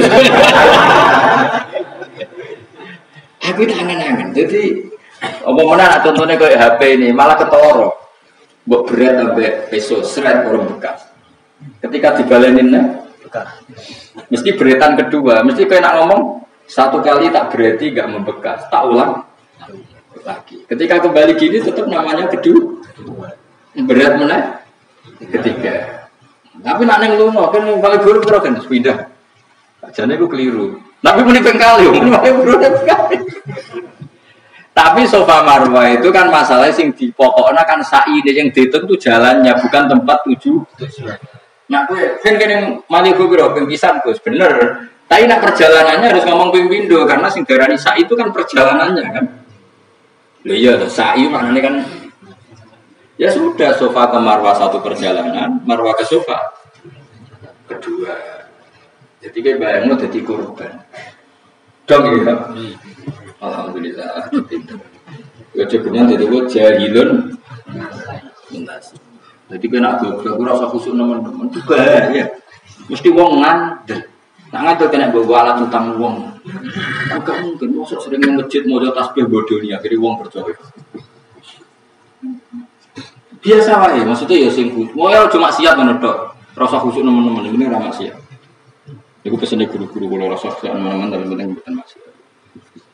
Aku itu angen-angen. Jadi apa mana contohnya kayak HP ini malah ketoro. Mbok berat sampai peso seret orang bekas. Ketika dibalenin bekas. Mesti beretan kedua, mesti kayak nak ngomong satu kali tak berarti enggak membekas, tak ulang lagi. Ketika kembali gini tetap namanya kedua. Berat mana? Ketiga. Tapi nak neng lunga kan paling buruk kan pindah. Jane iku keliru. Tapi muni pengkali, Tapi sofa marwah itu kan masalah sing di pokoknya kan sa'i yang dihitung itu jalannya bukan tempat tuju. Nah, kan kene mali biro pempisan Gus, bener. Tapi nak perjalanannya harus ngomong pimpindo karena sing darani sa'i itu kan perjalanannya kan. Lho iya sa'i maknanya kan ya sudah sofa ke marwah satu perjalanan, marwah ke sofa kedua. Jadi kayak bayangmu jadi korban. Dong ya. Alhamdulillah. Ya cukupnya jadi buat jahilun. Jadi kena goblok rasa khusyuk teman-teman juga ya. Mesti wong ngandel. Nak ngandel kena bawa alat utang wong. Enggak mungkin mosok sering masjid mau tasbih bodoni akhirnya wong percaya. Biasa wae, maksudnya ya sing mau ya cuma siap menodok. Rasa khusyuk teman-teman ini ora maksiat. Iku pesene guru-guru kula rasa teman-teman tapi penting mboten maksiat.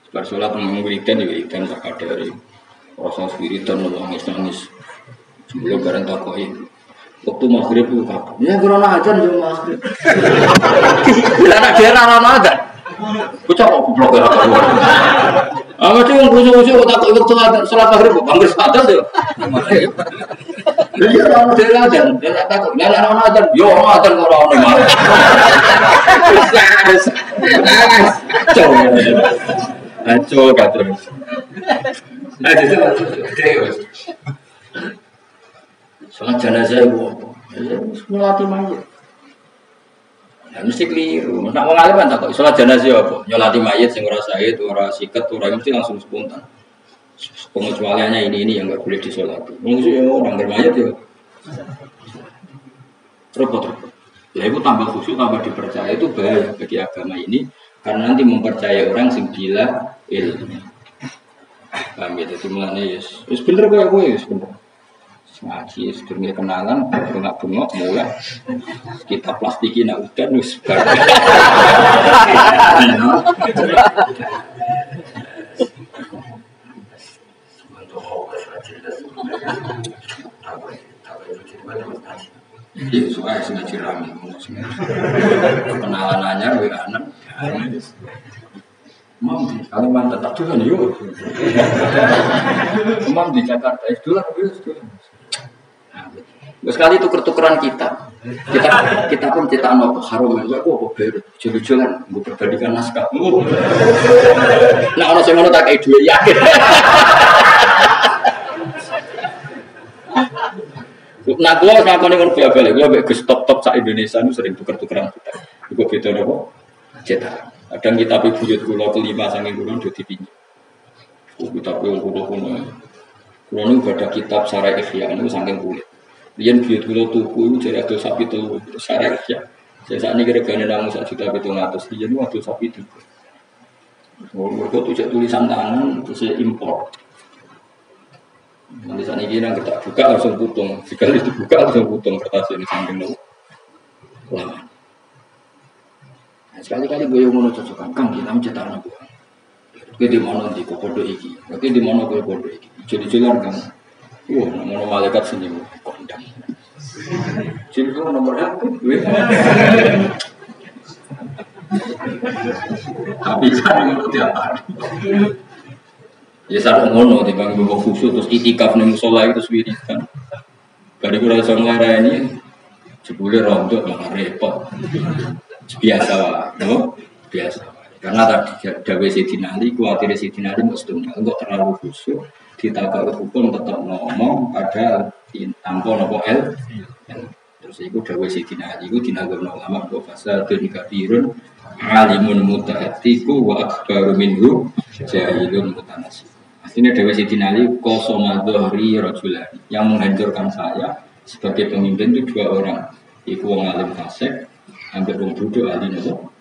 Bar salat mengwiridan ya wiridan tak kadari. Rasa wiridan nangis. Sebelum bareng takoki. Waktu maghrib itu kapan? Ya karena ajan yo maghrib. Bila nak daerah ana ajan. Bocah kok goblok ya. Ah mesti wong khusyuk-khusyuk tak ikut salat maghrib kok bangkes atas yo. Dia orang daerah ajan, dia takut. Lah ana ajan, yo ana ajan kok ora ono. Aco katro. Salat jenazah ibu apa? Nyolati mayit. Ya mesti keliru. Nak wong alim kan takut salat jenazah apa? Nyolati mayit sing ora sahid, ora siket, ora mesti langsung spontan. Pengecualiannya ini yang enggak boleh disolati. Mungkin ya orang bermayat ya. Repot. Ya itu tambah khusyuk, tambah dipercaya itu bahaya bagi agama ini karena nanti mempercayai orang sing gila ilmu. Paham ya? Jadi mulanya yes bener kayak gue yes bener. Ngaji sedurunge kenalan, bengak-bengok mulai kita plastiki nak udan wis bar. Iya, soalnya sengaja rame, kenalan anyar, wih anak, Mam di Kalimantan tak dulu yuk, Mam di Jakarta itu lah, sekali tuker-tukeran kita pun kita nopo harum, ya aku apa baru, jual-jualan, gue perbandingkan naskah, nah orang semua tak kayak dua yakin. Nah, gue ngakoni kan balik, gue bagus top sak Indonesia itu sering tuker-tukeran kita. Gue beda nopo, cetak. Kadang kita buyut kulo kelima saking kulo udah dipinjam. Kita kulo ini ada kitab Syarah Ikhya itu saking kulit. Lian buyut kulo tuku itu jadi adol sapi telu Syarah Ikhya. Saya saat ini kira-kira namun 1.700.000 lian itu adol sapi telu. Mereka tulisan tangan terus impor. Nanti saat ini kita buka langsung putung. Sekali itu buka langsung putung kertas ini samping lama. Sekali-kali gue yang ngono cocokan, Kang kita mencetak anak buah. Gue di mana di kodo iki, oke di mana gue kodo iki. Jadi jalan kan, wah nomor malaikat senyum, kondang. Jadi nomor apa? Gue. Tapi kan ngono tiap hari. Ya sadar ngono, tiba tiba khusus terus itikaf nih musola itu wiridan. Bari kula iso nglareni jebule rontok malah repot. Biasa wae, no? Biasa. Karena tadi dawuh Sidina Ali, kuwatir Sidina Ali mesti enggak terlalu khusyuk, ditakok hukum tetap ngomong ada tanpa nopo el. Terus iku dawuh Sidina Ali iku dinagorno ulama bahwa fasadun kabirun alimun mutahatiku wa akbaru minhu jahilun mutanasib. Artinya dawuh Sidina Ali qosomadhri rajulani yang menghancurkan saya sebagai pemimpin itu dua orang. Iku wong alim fasik hampir orang bodoh ahli nopo.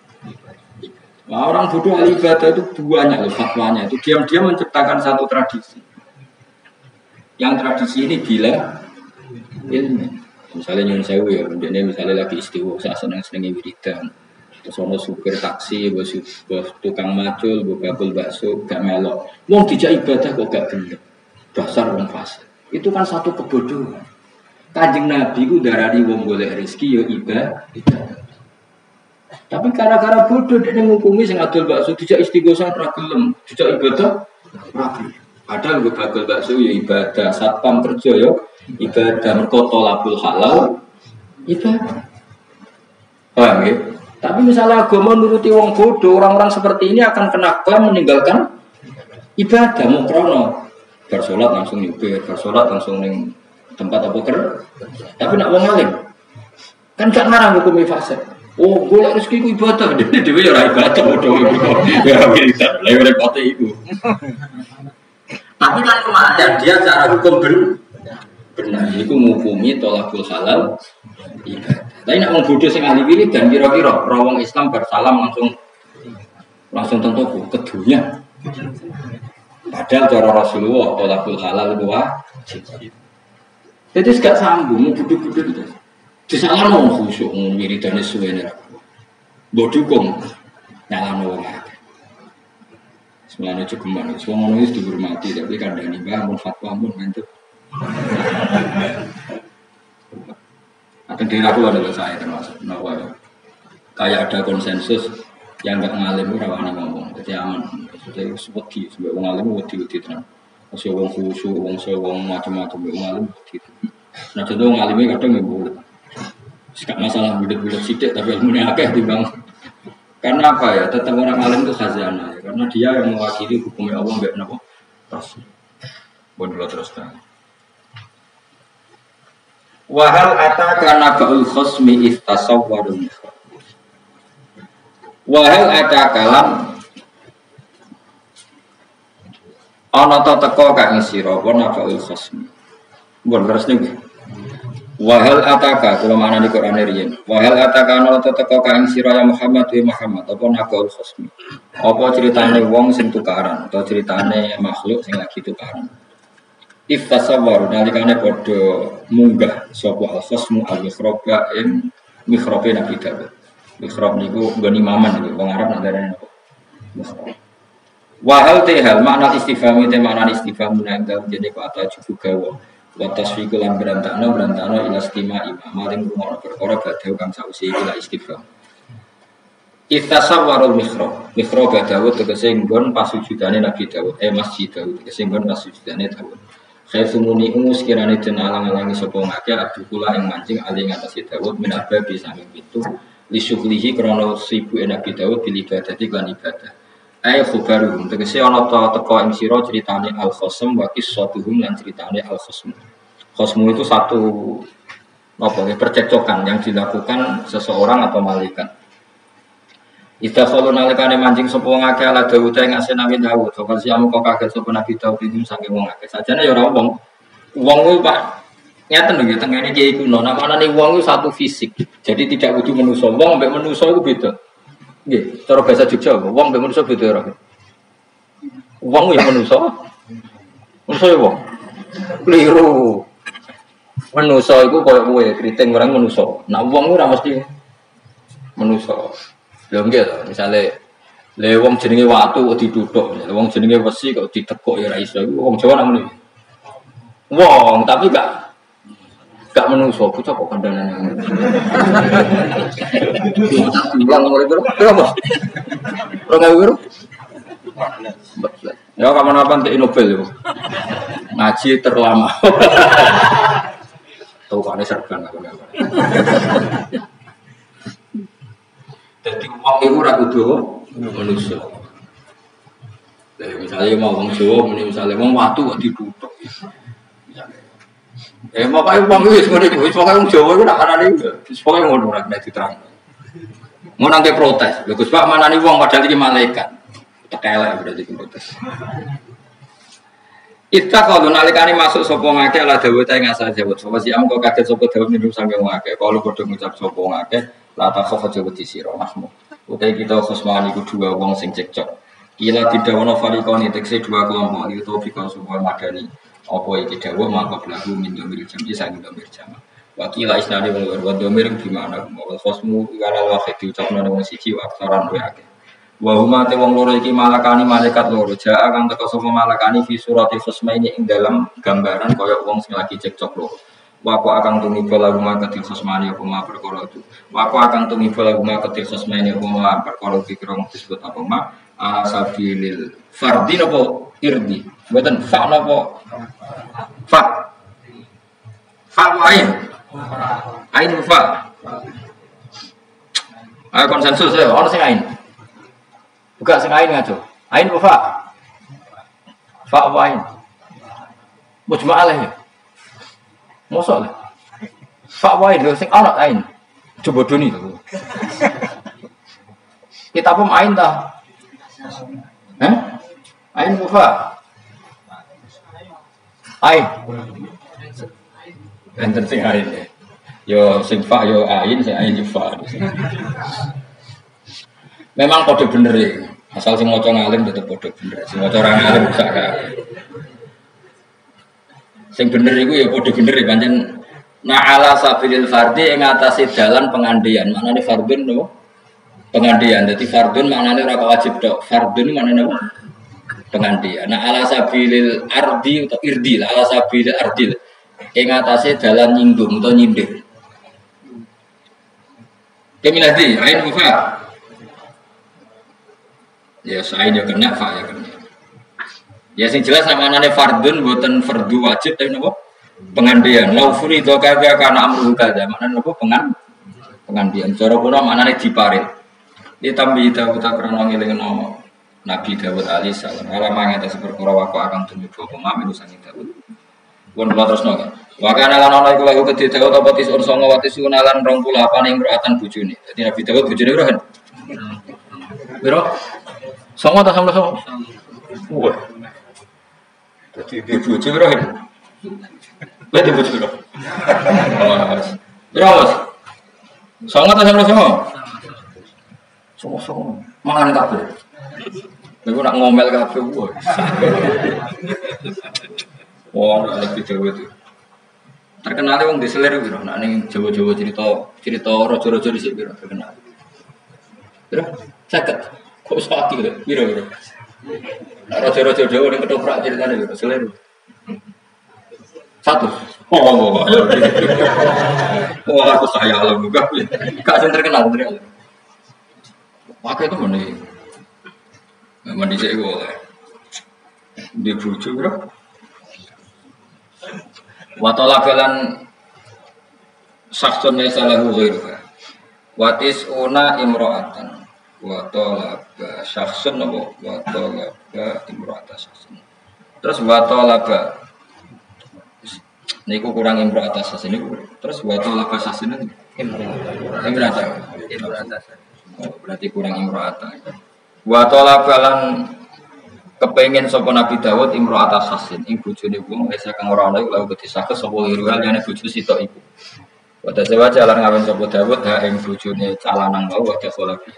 Nah, orang bodoh ahli ibadah itu banyak loh fatwanya itu diam-diam menciptakan satu tradisi. Yang tradisi ini bila ilmu. Misalnya nyun sewu ya, ini misalnya lagi istiwa, saya seneng-senengi wiridan. Terus ono supir taksi, bos tukang macul, bos bakul bakso, gak melok. Wong dijak ibadah kok gak gelem. Dasar wong fasik. Itu kan satu kebodohan. Kanjeng Nabi ku darani wong golek rezeki ya ibadah. Tapi gara-gara bodoh dia ngukumi sing adol bakso dijak istighosah ra gelem, dijak ibadah ra gelem. Padahal gue bakul bakso ya ibadah, satpam kerja ya ibadah, mergo tolabul halal ibadah. Paham ya? Tapi misalnya agama nuruti wong bodoh, orang-orang seperti ini akan kena klaim meninggalkan ibadah mau krono. Bersolat langsung nyupir, bersolat langsung ning tempat apa kerja. Tapi nak wong alim kan gak ngarang hukum fasik. Oh, golek rezeki ku ibadah, dene dhewe ya ora ibadah padha iku. Ya wiridan, lha repote iku. Tapi kan lumayan dia cara hukum benar. Iku ngukumi tolakul halal ibadah. Tapi nak wong bodho sing ahli wiridan kira-kira ora wong Islam bersalam langsung tentu ke dunia. Padahal cara Rasulullah tolakul halal ku wajib. Jadi gak sambung bodho-bodho itu. Disalah mau khusyuk wiridane suwene ra. Mbok dukung nyalano wong akeh. Semuanya cukup manis, wong ngono wis dihormati tapi kandhani mbah mun fatwa mun mantep. Akan diraku adalah saya termasuk nawa. Kayak ada konsensus yang enggak ngalim ora wani ngomong. Jadi aman. Jadi wedi sebab wong alim wedi-wedi tenan. Masih wong khusyuk, wong macam-macam wong alim wedi. Nah contoh wong alime kadang mbulet. Gak masalah bulat-bulat sidik tapi ilmunya akeh timbang. Karena apa ya? Tetap orang alim itu khazanah ya. Karena dia yang mewakili hukumnya Allah enggak napa? Rasul. Bodoh terus terang. Wahal ataka nabaul khosmi istasawwarun. Wahal ataka lam ana ta teko kang sira apa nabaul khosmi. Bon terus niki. Wahal ataka kalau mana di Quran riyen. Wahal ataka ana teko kang sira ya Muhammad wa Muhammad apa nabaul khosmi. Apa ceritane wong sing tukaran atau ceritane makhluk sing lagi tukaran. Iftasawwar nalikane padha munggah sapa al-khosmu al-mikhroba ing mikhrobe Nabi Dawud. Mikrob niku nggone imaman niku wong Arab nak darane napa? Mikrob. Wahal tehal makna istifham itu makna istifham nanggal jadi kok ata cukup gawa. Wa tasfiqul lan berantakno ila istima imam maring rumono perkara badhe kang sausi ila istifham. Iftasawwarul mikrob. Mikrob Dawud tegese nggon pasujudane Nabi Dawud. Masjid Dawud tegese nggon pasujudane Dawud. Khaifumuni umus kirane den alang-alangi sapa ngake adukula ing mancing ali ngatasi Dawud minabba bisa itu lisuklihi krana sibuke Nabi Dawud bil ibadati lan ibadah. Ai khabaruhum tegese ana teko ing sira critane al-khosm wa qissatuhum lan critane al-khosm. Khosmu itu satu percekcokan yang dilakukan seseorang atau malaikat. Ida kalau nalikane mancing sapa ngake ala Dawud ing asen Nabi Dawud, kok siamu kok kaget sapa Nabi Dawud iki saking wong akeh. Sajane ya ora wong. Wong kuwi Pak nyata lho ya tengene kiai kuno. Namane wong itu satu fisik. Jadi tidak kudu manusa. Wong mbek manusa iku beda. Nggih, cara bahasa Jogja wong mbek manusa beda ora. Wong ya manusa. Manusa ya wong. Keliru. Manusa iku koyo kowe kriting orang manusa. Nah wong ora mesti manusa. Lho nggih to, misale le wong jenenge watu kok dituthuk, wong jenenge wesi kok ditekuk ya ora iso. Iku wong Jawa namune. Wong tapi gak menungso, bocah kok kandhanan. Bilang ngene bro, Mas. Ora ya kapan-kapan ke Nobel ya. Ngaji terlama. Tahu kan serban aku. Jadi uang itu ora kudu manusia. Misalnya mau wong Jawa, misalnya wong watu kok dituthuk. Makanya uang itu sebenarnya itu, makanya wong Jawa itu nak anane, pokoknya ngono ora kena diterang. Mau nangke protes, Gus Pak mana nih uang padahal iki malaikat. Tekelek berarti protes. Ita kalau nalikane masuk sopo ngake ala dawuh ta ngasa jawab. Sopo siam kok kaget sopo dawuh minum sange ngake. Kalau padha ngucap sopo ngake, la ta khofa jawab di sira Mahmud. Utai kita khusmani ku dua wong sing cekcok. Kila didawono farikoni tekse dua kelompok itu topika supaya madani. Apa iki dawuh mangko lagu min domir jam isa min domir jam. Wakila isnadi wong wa domir gimana? Wa khosmu kala wahid diucapno wong siji wa aksaran kowe akeh. Wa huma te wong loro iki malakani malaikat loro jaa kang teka sapa malakani fi surati khusmaini ing dalam gambaran kaya wong sing lagi cekcok loro. Wa ko akan tumibal lagu makatil khusmani apa ma perkara itu. Wa ko akan tumibal lagu makatil khusmaini apa ma perkara iki kira disebut apa ma asabilil fardin apa irdi. Mboten fa napa fa ain ain fa. Konsensus ya ono sing ain. Buka sing ain ngaco. Ain apa fa? Fa apa ain? Mujma' alaih. Mosok le. Fa apa ain lho sing ana ain. Coba doni to. Kita pun ain ta. Ain apa fa? Ain. Enten sing ain. Yo sing fa yo ain sing ain fa. Memang kode bener ya. Asal sing maca ngalim tetep kode bener. Sing maca ora ngalim gak kae. Sing bener iku ya kode bener ya pancen na'ala sabilil fardhi ing atase dalan pengandian. Maknane fardun no? Pengandian. Dadi fardun maknane ora wajib tok. Fardun maknane apa? Pengandian. Na'ala sabilil ardi atau irdi, ala sabilil ardil. Ing atase dalan nyinggung utawa nyindir. Kemiladi, ain mufa. Ya saya dia kena, fa ya kena. Ya sing jelas namanya fardun buatan fardu wajib tapi nopo pengandian. Laufuri do kaga karena amru kaga. Maknanya nopo pengandian. Cara kuna maknanya diparit. Ditambi Dawud karena ngeling nama Nabi Dawud alaihi salam. Alamang atas perkara waku akan tunjuk dua pemain urusan Dawud. Pun kula terus nol. Wakana lan ana iku lagu kedhe Dawud apa tisun songo watis sunalan 28 ing imro'atan bojone. Dadi Nabi Dawud bojone piro kan? Piro? Songo ta sama songo? Wah. Dadi bojo piro kan? Berarti bojo piro? Piro Mas? Songo ta sama songo? Songo. Mangan kabeh. Niku nak ngomel kabeh wah. Wah, Nabi Dawud itu. Terkenal wong diselir piro? Nek ning Jawa-Jawa cerita raja-raja dhisik piro terkenal. Piro? 50. Kok sakit lho, piro. Raja-raja Jawa ning ketoprak ceritane piro? Selir. 1. Oh. Wah, aku saya alam juga. Gak sing terkenal. Pakai itu mana? Mandi saya boleh. Di bucu bro. Watola kalan saksun salahu ghairu. Watis una imro'atan. Watola saksun apa? Watola imro'atan saksun. Terus watola niku kurang imro'atan saksun niku. Terus watola saksun imro'atan. Berarti kurang imro'atan. Watola kalan kepengen sapa Nabi Dawud imro'atan saksun. Ing bojone wong wis kang ora ana iku lha disake sapa irwal yen bojo sitok iku. Pada sewa jalan ngawin sapa Dawud ha ing bojone calanang wau ada kolabi.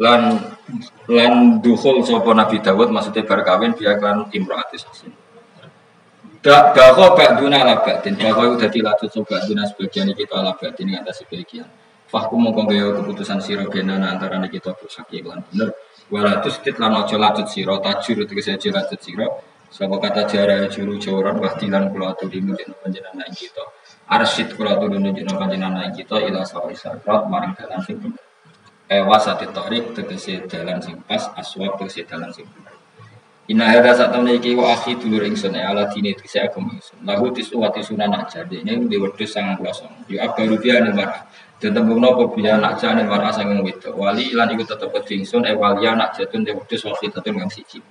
Lan dukhul sapa Nabi Dawud maksudnya bar kawin biya kan imro'atan saksun. Dak bakho ba'duna la ba'din. Bakho iku dadi latut sapa dina sebagian kita la ba'din ngantos sebagian. Fahku mongko gawe keputusan sira benana antarané kita bersaki lan bener. Walatus tit lan aja latut sira tajur tegese aja latut sira. Sapa kata jara juru joran wahdilan kula aturi nunjukno panjenengan ing kita. Arsyid kula aturi nunjukno panjenengan ing kita ila sawi sarat maring dalan sing bener. Wasati tarik tegese dalan sing pas aswab tegese dalan sing bener. Inna hadza satamne iki wa akhi dulur ingsun ala dine tegese agama ingsun. Lahu tiswati sunan aja dene di wedhus 99. Yo abaru biya nemar. Dan tembungna apa biya nak jane mar'a sanging wedok. Wali lan iku tetep ingsun wali anak jatun de wedhus wahidatun kang siji.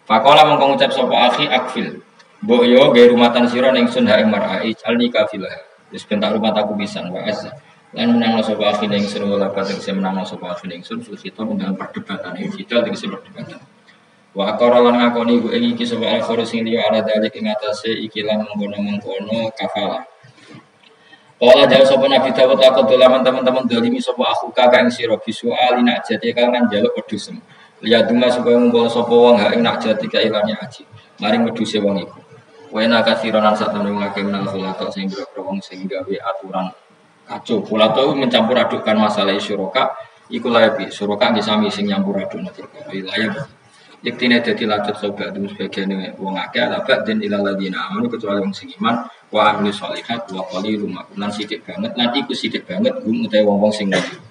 Faqala mengko ngucap sapa akhi akfil. Mbok yo gawe rumatan sira ning sun ha ing mar'a jalni kafilah. Wis bentak rumah aku pisan wa azza. Lan menang sapa akhi ning sun wala patek se menang sapa akhi ning sun kita dalam perdebatan iki kita tegese perdebatan. Wa aqara lan ngakoni ku ing iki sapa al sing liya ala dalik ing atase iki lan mengkono-mengkono kafalah. Kala jauh sapa Nabi Dawud takut dolaman teman-teman dolimi sapa aku kakak ing sira bisu alina jati kangen njaluk wedhusem. Lihat duma supaya ngumpul sapa wong ha ing nak jati kailane aji. Mari wedhuse wong iku. Wena kasironan sak temene ngake menang khulato sing boro wong sing gawe aturan kacau. Khulato mencampur adukkan masalah syuraka iku layapi. Syuraka nggih sami sing nyampur adukna perkara layap. Yektine dadi lajut sobat dum sebagian wong akeh alabak den ilal ladina amanu kecuali wong sing iman wa amil sholihat wa qalilum lan sithik banget lan iku sithik banget gum utawa wong-wong sing ngono.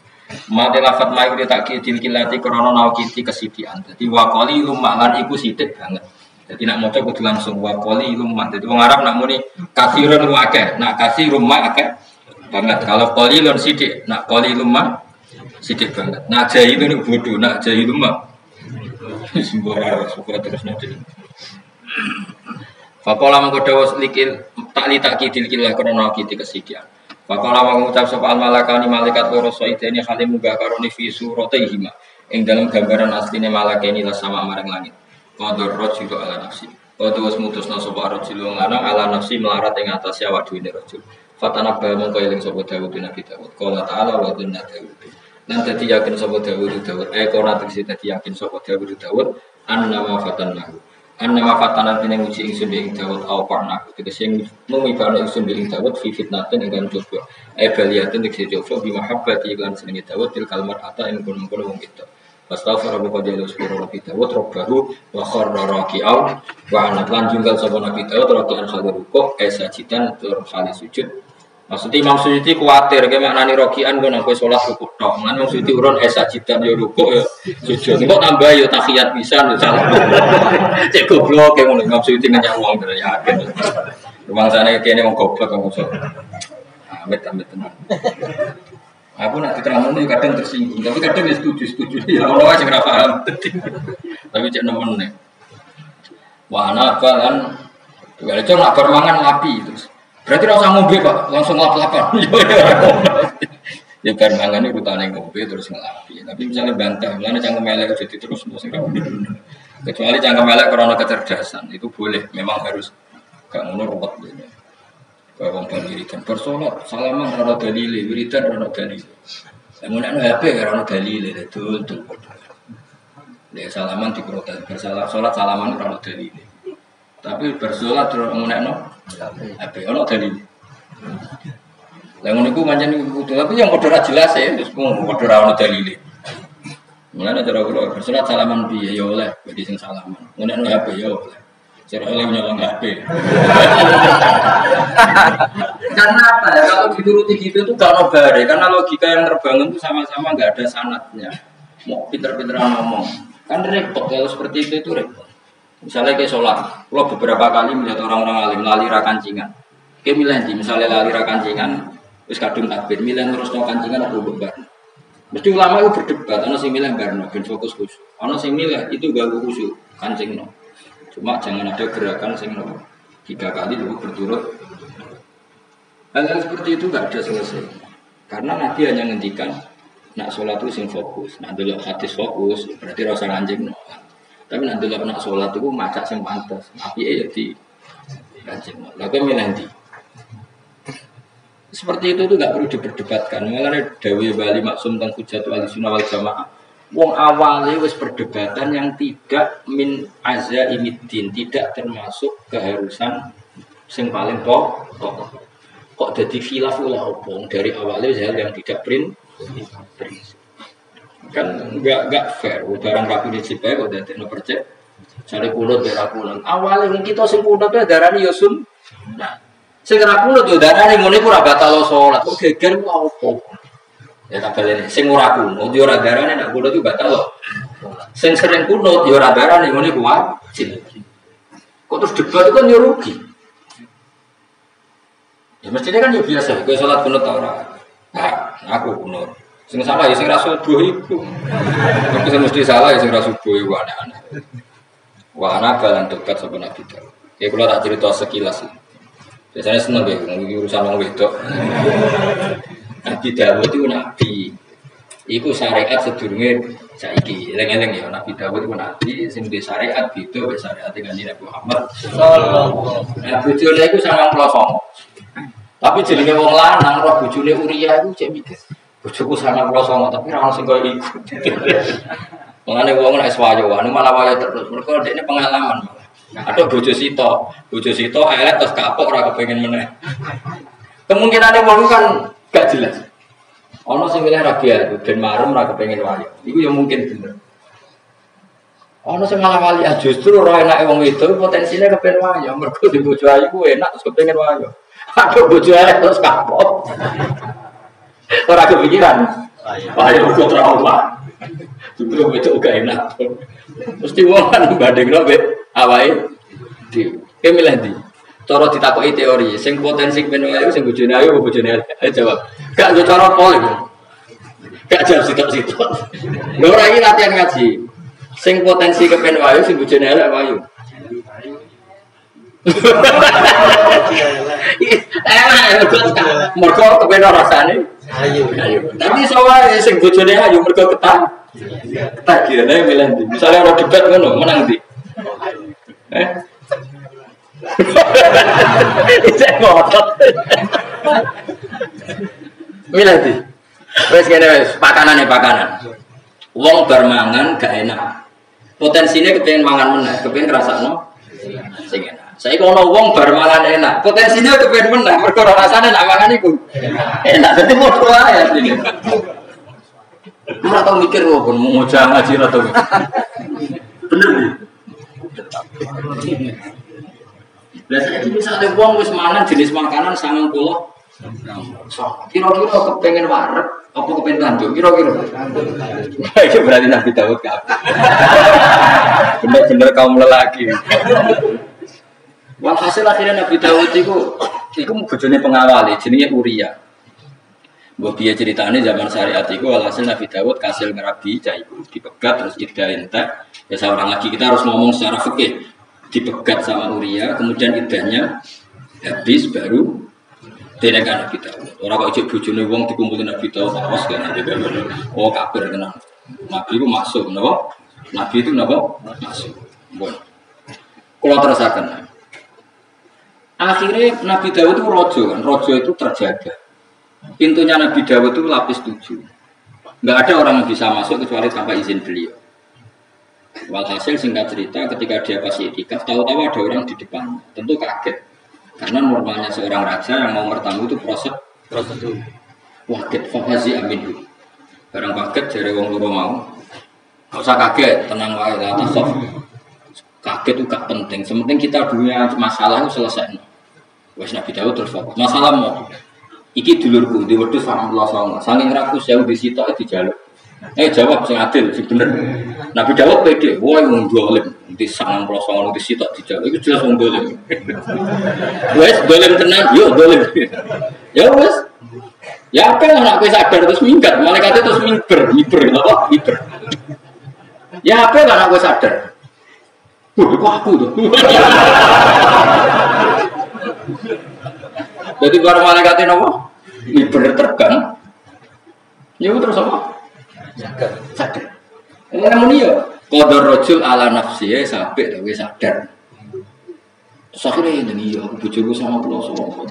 Mate lafat mayu tak kidil kilati krana nawkiti kesidian. Dadi wa qalilum lan iku sithik banget. Dadi nak maca kudu langsung wa qalilum. Dadi wong Arab nak muni kathirun wa akeh, nak kathirum ma akeh banget. Kalau qalilun sithik, nak qalilum ma sithik banget. Nak jahilun bodoh, nak jahilum ma Sembora suka terus nanti. Fakola mengkodawas likil tak kidil kilah krono kiti kesidian. Fakola mengucap soal malakani malaikat loro soideni halim muga karoni fi suratihima. Ing dalam gambaran asline malakani lah sama marang langit. Qadar rajul ala nafsi. Qadwas mutusna sapa rajul lanang ala nafsi melarat ing atas awak dhewe rajul. Fatana ba mongko eling sapa Dawud Nabi Dawud. Qala ta'ala wa dunna Dawud. Lan dadi yakin sapa Dawud ora tegese dadi yakin sapa Dawud annama fatannahu annama fatana tene uji ingsun ing Dawud au parna tegese numibane ingsun ing Dawud fi fitnatin ingkang coba baliyatin tegese coba bi mahabbati lan senenge Dawud til kalmat ata ing kono-kono wong kita Astaghfirullah wa jalal subhanahu Nabi Dawud rabbahu wa kharra raki'au wa ana lan junggal sapa Nabi Dawud raki'an khadiruko sajidan tur khali sujud. Maksudnya Imam Suyuti kuatir, kayak maknanya rokian gue nangkui sholat rukuk tok. Mana Imam Suyuti urun sajidan yo rukuk yo sujud. Kok tambah yo tahiyat bisa salah. Cek goblok kayak ngono Imam Suyuti nanya uang dari yakin. Rumah sana kayaknya mau goblok kamu so. Amit tenang. Aku nanti terang kadang tersinggung, tapi kadang ya setuju. Ya Allah aja nggak paham. Tapi cek nemen nih. Wah anak balan. Juga itu nak bermangan lapi terus. Berarti rasa ngombe Pak, langsung lap-lapan. Ya bar mangane rutane ngombe terus ngelapi. Tapi misalnya bantah, mulane cangkem elek jadi terus mesti kecuali cangkem elek karena kecerdasan itu boleh, memang harus gak ngono ruwet gitu. Kayak wong wiridan bersolat, salaman ora dalile, wiridan ora dalile. Lamun ana HP ora dalile, dul. Nek salaman diprotes, bersalat salat salaman ora dalile. Tapi bersolat terus ngunekno apa ono dalil. Lah ngono iku pancen kudu tapi yang padha ra jelas ya terus padha ra ono dalile. Mulane cara kula bersolat salaman piye ya oleh bagi sing salaman. Ngunekno HP ya oleh. Cara oleh nyolong HP. Karena apa ya kalau dituruti gitu itu gak ono bare karena logika yang terbangun itu sama-sama enggak ada sanadnya. Mau pinter-pinteran ngomong. Kan repot kalau seperti itu repot. Misalnya kayak sholat, kalau beberapa kali melihat orang-orang alim lali rakancingan, kayak milih di misalnya lali rakancingan, terus kadung takbir, milih terus no kancingan atau beban. Mesti ulama itu berdebat, ana sing milih barno, ben fokus khusyuk, ana sing milih itu gak khusyuk, kancing no. Cuma jangan ada gerakan sing no 3 kali dulu berturut. Hal seperti itu gak ada selesai, karena Nabi hanya ngendikan, nak sholat itu sing fokus, nak dulu hadis fokus, berarti rasa kancing no. Tapi nanti kalau nak sholat itu macak sing pantas, tapi ya di kancing. Lalu milih di. Seperti itu tuh nggak perlu diperdebatkan. Mengenai Dawi Bali Maksum tentang hujat wali sunnah wal jamaah. Wong awalnya wes perdebatan yang tidak min azaimiddin, tidak termasuk keharusan sing paling pokok. kok jadi khilaf lah opong dari awalnya hal yang tidak prinsip. Kan enggak fair. Barang rapi prinsip kok dadi no percaya. Sare kunut ora kunut. Awale kita sing kunut wae darani ya sun. Nah, sing ora kunut yo darani ngene ku ora batal salat. Kok geger ku apa? Ya tak baleni. Sing ora kunut yo ora darani nek kunut itu batal. Sing sering kunut yo ora darani ngene ku wajib. Kok terus debat itu kan yo rugi. Ya mestinya kan ya biasa, kowe salat kunut ta ora? Nah, aku kunut. Sing salah ya sing ra subuh iku. Tapi sing mesti salah ya sing ra subuh iku aneh-aneh. Wah, anak balan dekat sama Nabi Daud. Ya kalau tak cerita sekilas sih. Biasanya seneng ya, urusan orang wedok. Nabi Daud itu nabi. Iku syariat sedurunge saiki. Eleng-eleng ya, Nabi Daud itu nabi. Sing di syariat itu, syariat dengan Nabi Muhammad. Sallallahu. Nah, bujune iku 99. Tapi jenenge wong lanang roh bojone Uria iku cek mikir. Bojoku 99 tapi ora ono sing koyo iku. Mengane wong nek wayo, anu malah wayo terus. Mergo dekne pengalaman. Ada bojo sito elek terus kapok ora kepengin meneh. Kemungkinane wong kan gak jelas. Ono sing milih rabiat itu ben marem ora kepengin wayo. Iku ya mungkin bener. Ono sing malah wali justru ora enake wong itu potensinya kepengin wayo. Mergo di bojo ayu ku enak terus kepengin wayo. Ada bojo elek terus kapok. Ora kepikiran. Wayo kok trauma. Juga itu gak enak. Mesti wong kan bandingno mbek awake dhewe. Kowe milih ndi? Cara ditakoki teori, sing potensi ben ayu sing bojone ayu apa bojone elek? Ayo jawab. Gak yo cara pol iku. Gak jawab sitok-sitok. Lho ora iki latihan ngaji. Sing potensi kepen ayu sing bojone elek apa ayu? Mergo kepen rasane ayu. Tapi soalnya sing bojone ayu mergo ketagihan milih ndi. Misale ora debat ngono, menang ndi? Iki ngotot. Milih ndi? Wis kene wis pakanan. Wong bar mangan gak enak. Potensinya kepengin mangan meneh, kepengin ngrasakno sing enak. Saiki ono wong bar mangan enak, potensinya kepengin meneh, mergo rasane nak mangan iku enak. Dadi padha wae asline. Ora tau mikir kok mau ngojang ngaji ora tau. Bener iki. Biasanya misalnya wong wis mangan jenis makanan 90. Kira-kira kepengen wareg apa kepengen tandur kira-kira. Itu berarti Nabi Daud kabeh. Bener-bener kaum lelaki. Walhasil akhirnya Nabi Daud iku bojone pengawali jenenge Uria. Mbok piye ceritane zaman syariat iku walhasil Nabi Daud kasil ngerabi cah iku dipegat terus iddah entek. Ya seorang lagi kita harus ngomong secara fikih. Dipegat sama Uria kemudian iddahnya habis baru denekan Nabi Daud. Ora kok ijek bojone wong dikumpulin Nabi Daud awas kan Nabi Daud. Oh kafir tenan. Nabi itu masuk napa? Nabi itu napa? Masuk. Bon. Kula terusaken. Akhirnya Nabi Daud itu rojo kan. Rojo itu terjaga. Pintunya Nabi Daud itu lapis 7. Enggak ada orang yang bisa masuk kecuali tanpa izin beliau. Walhasil singkat cerita ketika dia pas iktikaf tahu-tahu ada orang di depan. Tentu kaget. Karena normalnya seorang raja yang mau bertamu itu prosedur. Waget fahazi amin. Barang kaget dari wong loro mau. Enggak usah kaget, tenang wae la tasawuf. Kaget itu gak penting. Sementing kita dunia masalah itu selesai. Wes Nabi Daud terus fokus. Masalah mau. Iki dulurku di wedhus 99. Saking rakus jauh di sitok dijaluk. Jawab sing adil, sing bener. Nabi Daud pede, woi wong dolim. Di 99 di sitok dijaluk. Iku jelas wong dolim. Wes dolim tenan, yo dolim. Ya wes. Ya apa anak kowe sadar terus minggat, malaikat terus miber, napa? Miber. Ya apa anak kowe sadar? Kok aku tuh. Jadi baru malaikatnya nopo, miber terbang. Ya terus apa? Sadar. Namun iya, qadar rajul ala nafsi sampai tapi sadar. Terus akhirnya ini ya, aku bojoku sama pulau sama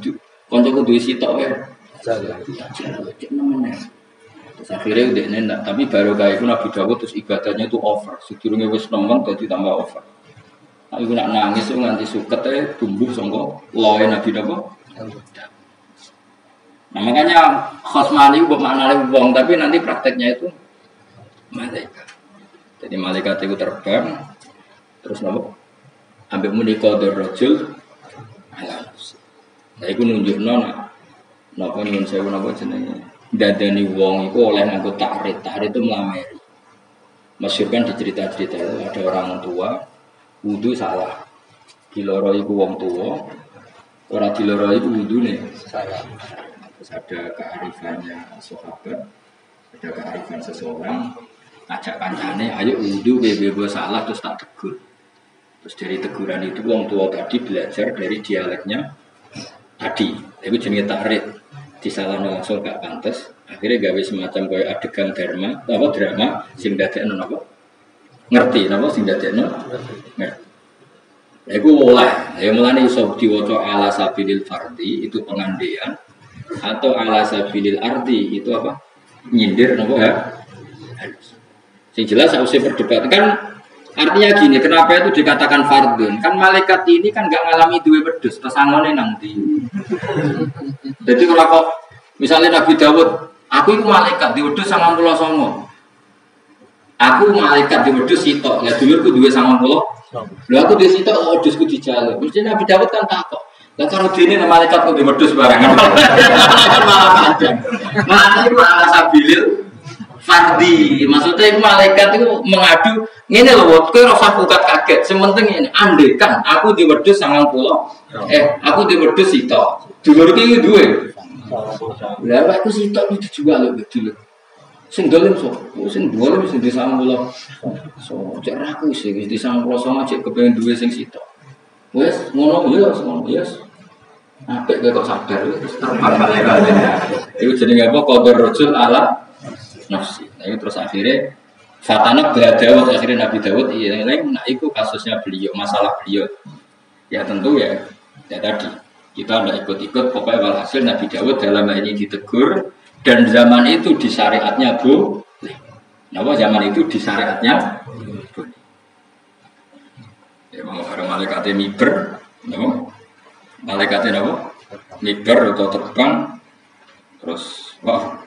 kancaku duwe sitok ya. Terus akhirnya udah nenek, tapi baru kayak itu Nabi Daud terus ibadahnya itu over. Sedurunge wis nemen dadi tambah over. Aku nak nangis itu nganti suket tumbuh sangka loe Nabi Daud. Nah makanya khosmani buat maknanya wong, tapi nanti prakteknya itu malaikat. Jadi malaikat itu terbang, terus nopo ambil muni qadar rajul ala nafsi. Nah itu nunjuk nona, nopo nyun sewu nopo jenenge. Dadani wong itu oleh nganggo ta'rid. Ta'rid itu melamari. Masyhur kan di cerita-cerita itu ada orang tua wudu salah. Diloro iku wong tua, ora diloro iku wudune salah. Terus ada kearifannya sahabat, ada kearifan seseorang, ajak kancane, ayo wudu bebo salah terus tak tegur. Terus dari teguran itu wong tua tadi belajar dari dialeknya tadi. Itu jenenge ta'rid. Disalahno langsung gak pantes. Akhirnya gawe semacam kayak adegan drama sing dadekno napa? Ngerti napa sing dadekno? Ngerti. Lha iku oleh, ya mulane iso diwaca ala sabilil fardhi itu pengandian atau ala sabilil ardi itu apa? Nyindir napa ya? Sing jelas saya usah berdebat kan artinya gini, kenapa itu dikatakan fardun? Kan malaikat ini kan enggak ngalami duwe wedhus, tesangone nanti. Jadi kalau kok misalnya Nabi Dawud, aku itu malaikat di wedhus 99. Aku malaikat di wedhus sitok, ya dulurku duwe 90. Lha aku di sitok wedhusku dijaluk. Mesti Nabi Dawud kan takok. Lah karo dene malaikat kok di wedhus barengan. Malah panjang. Nah, itu ala sabilil fardhi. Maksudnya itu malaikat itu mengadu, ngene lho, kowe ora usah bukat kaget. Sing penting ngene, andekan aku di wedhus 90. Aku di wedhus sitok. Dulurku iki duwe. Lah aku sitok itu juga lho dulur. Sing dolim so, sing dolim sing di 90. So, cek raku sih di 90 sama cek kepengin duwe sing sitok. Wes ngono ya, ngono ya. Apik kok sadar wis terbang malaikat. Iku jenenge apa? Qadar rajul ala nafsi. Nah, itu terus akhirnya Fatana Dawud, akhirnya Nabi Dawud nah itu kasusnya beliau, masalah beliau. Ya tentu ya tadi kita tidak ikut-ikut, pokoknya walhasil Nabi Dawud dalam hal ini ditegur dan zaman itu di syariatnya boleh. Nah, zaman itu di syariatnya boleh. Ya mau orang malaikatnya miber, no? Malaikatnya apa? Miber atau terbang, terus wah.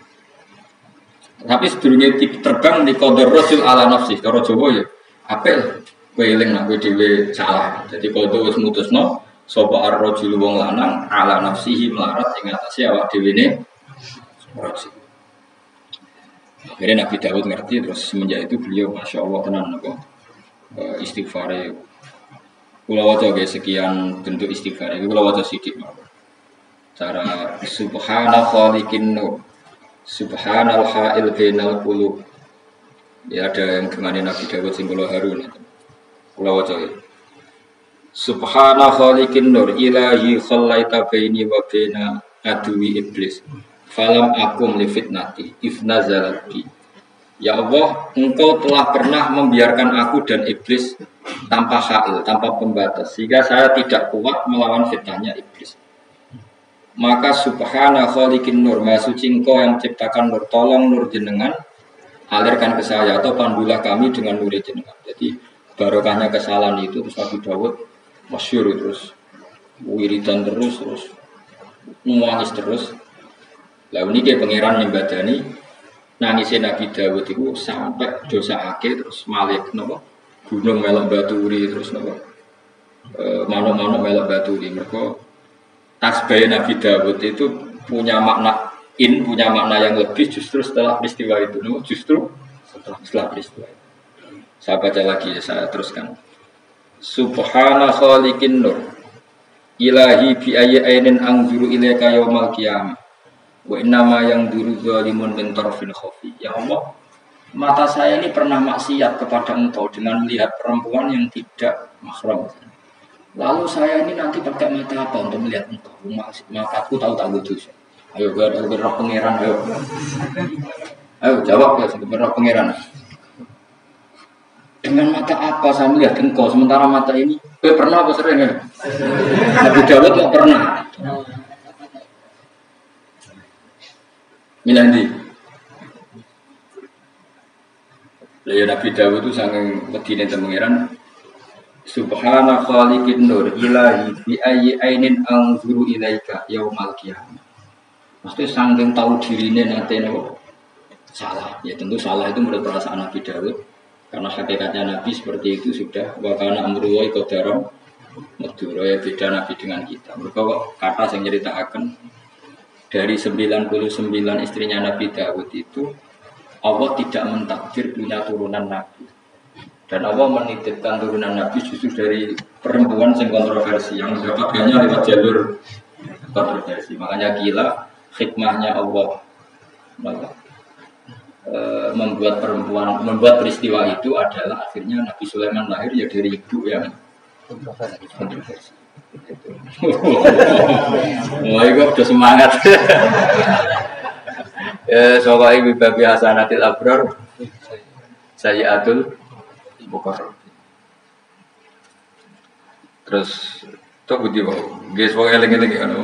Tapi sebelumnya terbang di qadar rasul ala nafsi, cara Jawa ya. Apel kowe eling nek kowe dhewe salah. Jadi qadar wis mutusno sapa ar-rajul wong lanang ala nafsihi melarat ing atase awak dhewe ne. Akhirnya Nabi Dawud ngerti terus semenjak itu beliau masya Allah tenan apa istighfare. Kula waca sekian bentuk istighfar. Iki kula waca sithik mawon. Cara subhana khaliqin nur. Subhanal ha'il bainal qulub. Ya ada yang kemana Nabi Dawud sing kula harun. Kula waca. Subhana khaliqin nur ilahi khallaita baini wa baina adwi iblis. Falam akum li fitnati if nazalat bi. Ya Allah, Engkau telah pernah membiarkan aku dan iblis tanpa ha'il, tanpa pembatas sehingga saya tidak kuat melawan fitnahnya iblis. Maka subhana khaliqin nur, maha suci Engkau yang menciptakan nur, tolong nur jenengan alirkan ke saya atau pandulah kami dengan nur jenengan. Jadi barokahnya kesalahan itu terus Nabi Dawud masyhur terus wiridan terus nangis terus. Lalu ini pangeran yang badani nangisnya Nabi Dawud itu sampai dosa akhir terus malik nopo gunung melok baturi terus nopo mano melok baturi. Mereka tasbih Nabi Dawud itu punya makna yang lebih justru setelah peristiwa itu, justru setelah peristiwa itu. Saya baca lagi ya, saya teruskan. Subhana khaliqin nur ilahi bi ayyi ainin anzuru ilaika yaumal qiyamah wa innama yang duru zalimun min tarfin khafi. Ya Allah, mata saya ini pernah maksiat kepada Engkau dengan melihat perempuan yang tidak mahram. Lalu saya ini nanti pakai mata apa untuk melihat Engkau? Mataku tahu dosa. Ayo berdoa pangeran, ayo jawab ya sebenarnya pangeran. Dengan mata apa saya melihat Engkau sementara mata ini? Kowe pernah apa sering ya? Nabi Dawud nggak pernah. Milandi. Lalu Nabi Dawud itu sangat begini pangeran. Subhana khaliqin nur ilahi bi ayyi ainin anzuru ilaika yaumal qiyamah Maksudnya saking tahu dirinya nanti nopo salah. Ya tentu salah itu menurut perasaan Nabi Daud. Karena hakikatnya Nabi seperti itu sudah wakana amruwa qadaram Madura ya beda Nabi dengan kita. Mereka kata yang ceritakan dari 99 istrinya Nabi Daud itu Allah tidak mentakdir punya turunan Nabi. Dan Allah menitipkan turunan Nabi justru dari perempuan yang kontroversi yang mendapatkannya lewat jalur kontroversi. Makanya gila hikmahnya Allah membuat peristiwa itu adalah akhirnya Nabi Sulaiman lahir ya dari ibu yang kontroversi. Wah, itu udah semangat. Soalnya ibu babi Hasanatil Abrar, saya Atul Bukar. Terus, tuh budi wow, guys, wow eling-eling kan?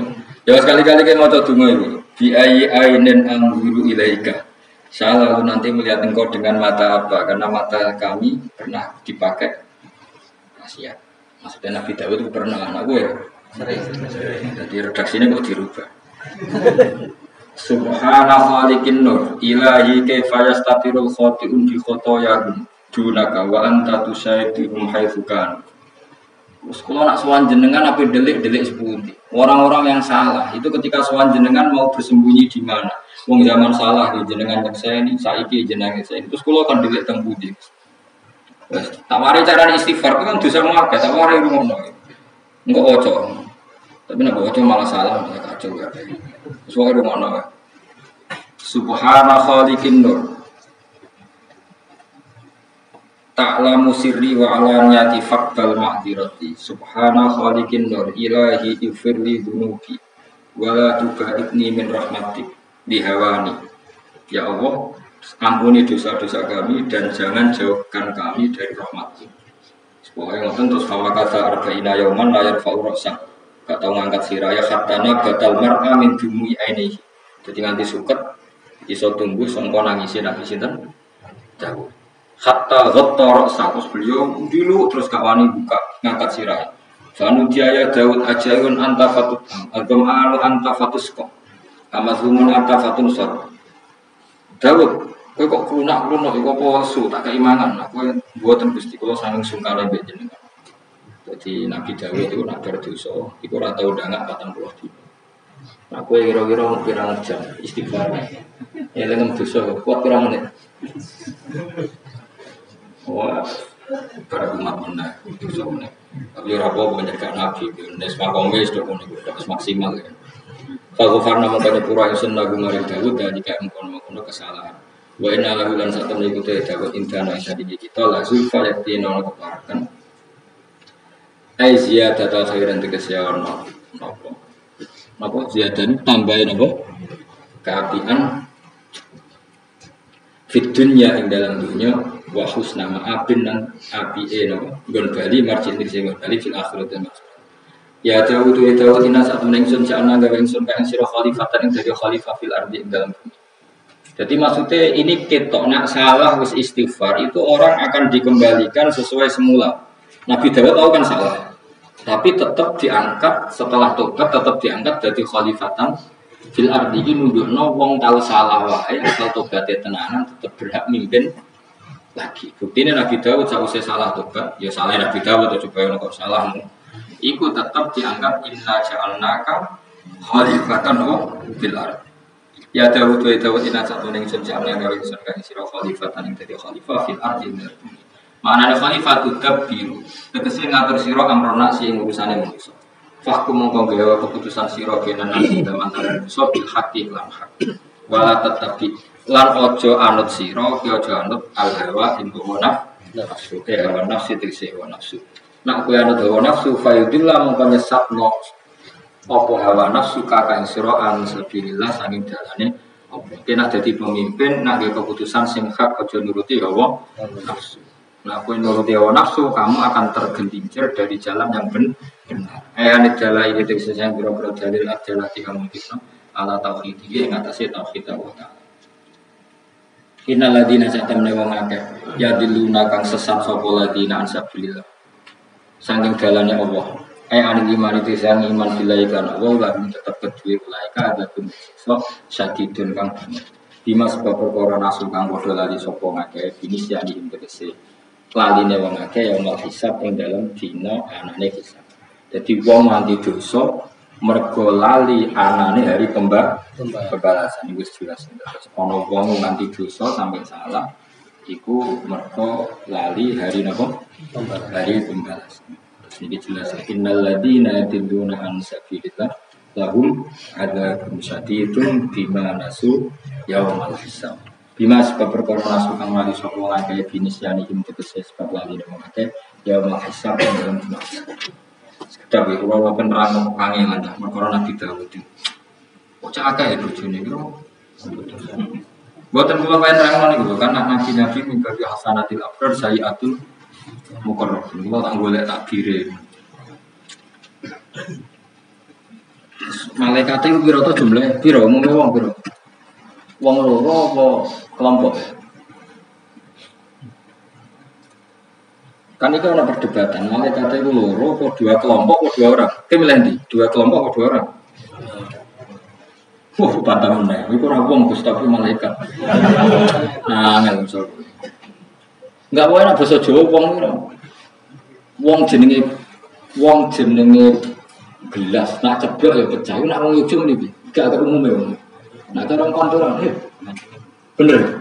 Ya sekali-kali kita mau coba dungo itu. Bi ainin anzuru ilaika. Saya lalu nanti melihat engkau dengan mata apa? Karena mata kami pernah dipakai rahasia. Maksudnya Nabi Daud itu pernah anak gue ya? Sering. Jadi redaksinya kok dirubah. Subhana khaliqin nur ilahi kaifa yastatirul khati'un bi khotoyahum dunaka wa anta tusaidihum haitsu kan. Terus kalau nak sowan jenengan apa delik-delik sepundi. Orang-orang yang salah itu ketika sowan jenengan mau bersembunyi di mana? Wong zaman salah di jenengan yang saya ini, saiki jenengan saya ini. Terus kalau kan delik teng budi. Wes, tawari cara istighfar itu kan dosa mengakeh, tawari ngono. Engko ojo. Tapi nek ojo malah salah, malah kacau ya. Terus wae ngono. Subhana khaliqin nur. Ta'lamu sirri wa alaniyati faqbal ma'dirati. Subhana khaliqin nur ilahi ighfirli dhunubi wa la tubaidni min rahmatik dihawani. Ya Allah, ampuni dosa-dosa kami dan jangan jauhkan kami dari rahmat-Mu. Pokoknya ngoten terus sama kata arba'ina yauman la yarfa'u ra'sah. Gak tau ngangkat siraya khatana batal mar'a min dumui ainihi. Jadi nganti suket iso tunggu sangka nangisi Nabi sinten Daud. Hatta ghatta ra'sah terus beliau dulu terus gak wani buka ngangkat siraya. Fanu jaya Daud ajaun anta fatut agam anu anta fatusqa. Amazlumun anta fatun sar. Daud, kowe kok klunak-klunak iku poso tak keimangan. Aku mboten Gusti kula saking sungkane mbek jenengan. Jadi Nabi Daud itu nak berdosa, iku ora tau ndangak 40 dina. Nah kowe kira-kira pirang jam istighfar. Eling dosa kuat pirang menit. Wah, para umat mana dosa meneh. Tapi ora apa menjaga Nabi, nes makome wis maksimal ya. Kalau karena mengkanya pura yang lagu maring Daud dan jika mengkono kesalahan. Wa inna lahu lan satam ikuti Daud intana isadi kita langsung faleti nono keparakan. Aizia data khairan tegesiawan nopo. Nopo ziyadan tambahin nopo keapian fit dunya ing dalam dunia wa husna ma'abin dan api nopo gon bali marjin sing bali fil akhirat dan ya Daud itu Daud ina saat menengsun jana gawe ingsun kae sira khalifatan ing dadi khalifah fil ardi ing dalam bumi. Jadi maksudnya ini ketok nak salah wis istighfar itu orang akan dikembalikan sesuai semula. Nabi Daud tahu kan salah. Tapi tetap diangkat setelah tobat tetap diangkat jadi khalifatan fil ardi iki nunjukno wong tahu salah wae asal tobaté tenanan tetap berhak mimpin lagi. Buktine Nabi Daud sausé salah tobat ya salah Nabi Daud atau coba kok salahmu. Iku tetap dianggap inna ja'alnaka khalifatan fil ardh. Ya Daud inna satu ning sunjane gawe surga sira khalifatan ing dadi khalifah fil ardh. Manane khalifah tadbiru. Tegese ngatur sira amrona sing urusane manusa. Fahkum mongko gawe keputusan sira kenan nang antara manusa bil haqqi lan hak. Wala tetapi lan ojo anut sira ki ojo anut al hawa ing nafsu. Hawa nafsu tegese hawa nafsu. Nak kowe ana hawa nafsu fayudillah mongko nyesatno apa hawa nafsu kakang sira an sabilillah saking dalane apa kena dadi pemimpin nak keputusan sing hak aja nuruti hawa nafsu. Nah kowe nuruti hawa nafsu kamu akan tergelincir dari jalan yang benar. Ayat dalil ini tegese sing boro-boro dalil adalah kamu bisa ala tauhid iki ing atase tauhid Allah Taala. Innal ladina satamne wong akeh ya diluna kang sesat sapa ladina ansabilillah. Saking dalane Allah anil iman itu sang iman billahi kan Allah lan tetep kedue ulaika ada pun sok syadidun kang Dimas sebab perkara nasu kang padha lali sapa ngakeh binis ya ing tegese laline wong akeh yang mau hisab ing dalam dina anane hisab. Jadi wong nganti dosa mergo lali anane hari pembalasan iku jelas. Ana wong nganti dosa sampai salah iku mergo lali hari napa? Hari pembalasan. Terus ini jelas innal ladina yadilluna an sabilillah lahum adzabun syadidun bima nasu yaumal hisab. Bima sebab perkara nasu kang lali sapa ngake binis yani him tegese sebab lali nang ngake yaumal hisab ing dalam dina. Sekedap iki kula penerang kangelan ta perkara Nabi Dawud. Kok cak akeh bojone iki Buatan kula wae terang niku kan nabi-nabi mimpi hasanatil abrar sayiatul muqarrabin. Kula tak golek takdire. Malaikat itu piro to jumlah? Piro umume wong piro? Wong loro apa kelompok? Kan itu ada perdebatan. Malaikat itu loro apa dua kelompok apa dua orang? Ki milih ndi? Dua kelompok apa dua orang? Wah, bantah meneh. Iku ora wong Gus tapi malaikat. Nah, ngel so. Enggak wae nek basa Jawa wong piro? Wong jenenge gelas, nak ceblok ya pecah. Nak wong ujung niki, gak umume wong. Nak cara kantoran, bener.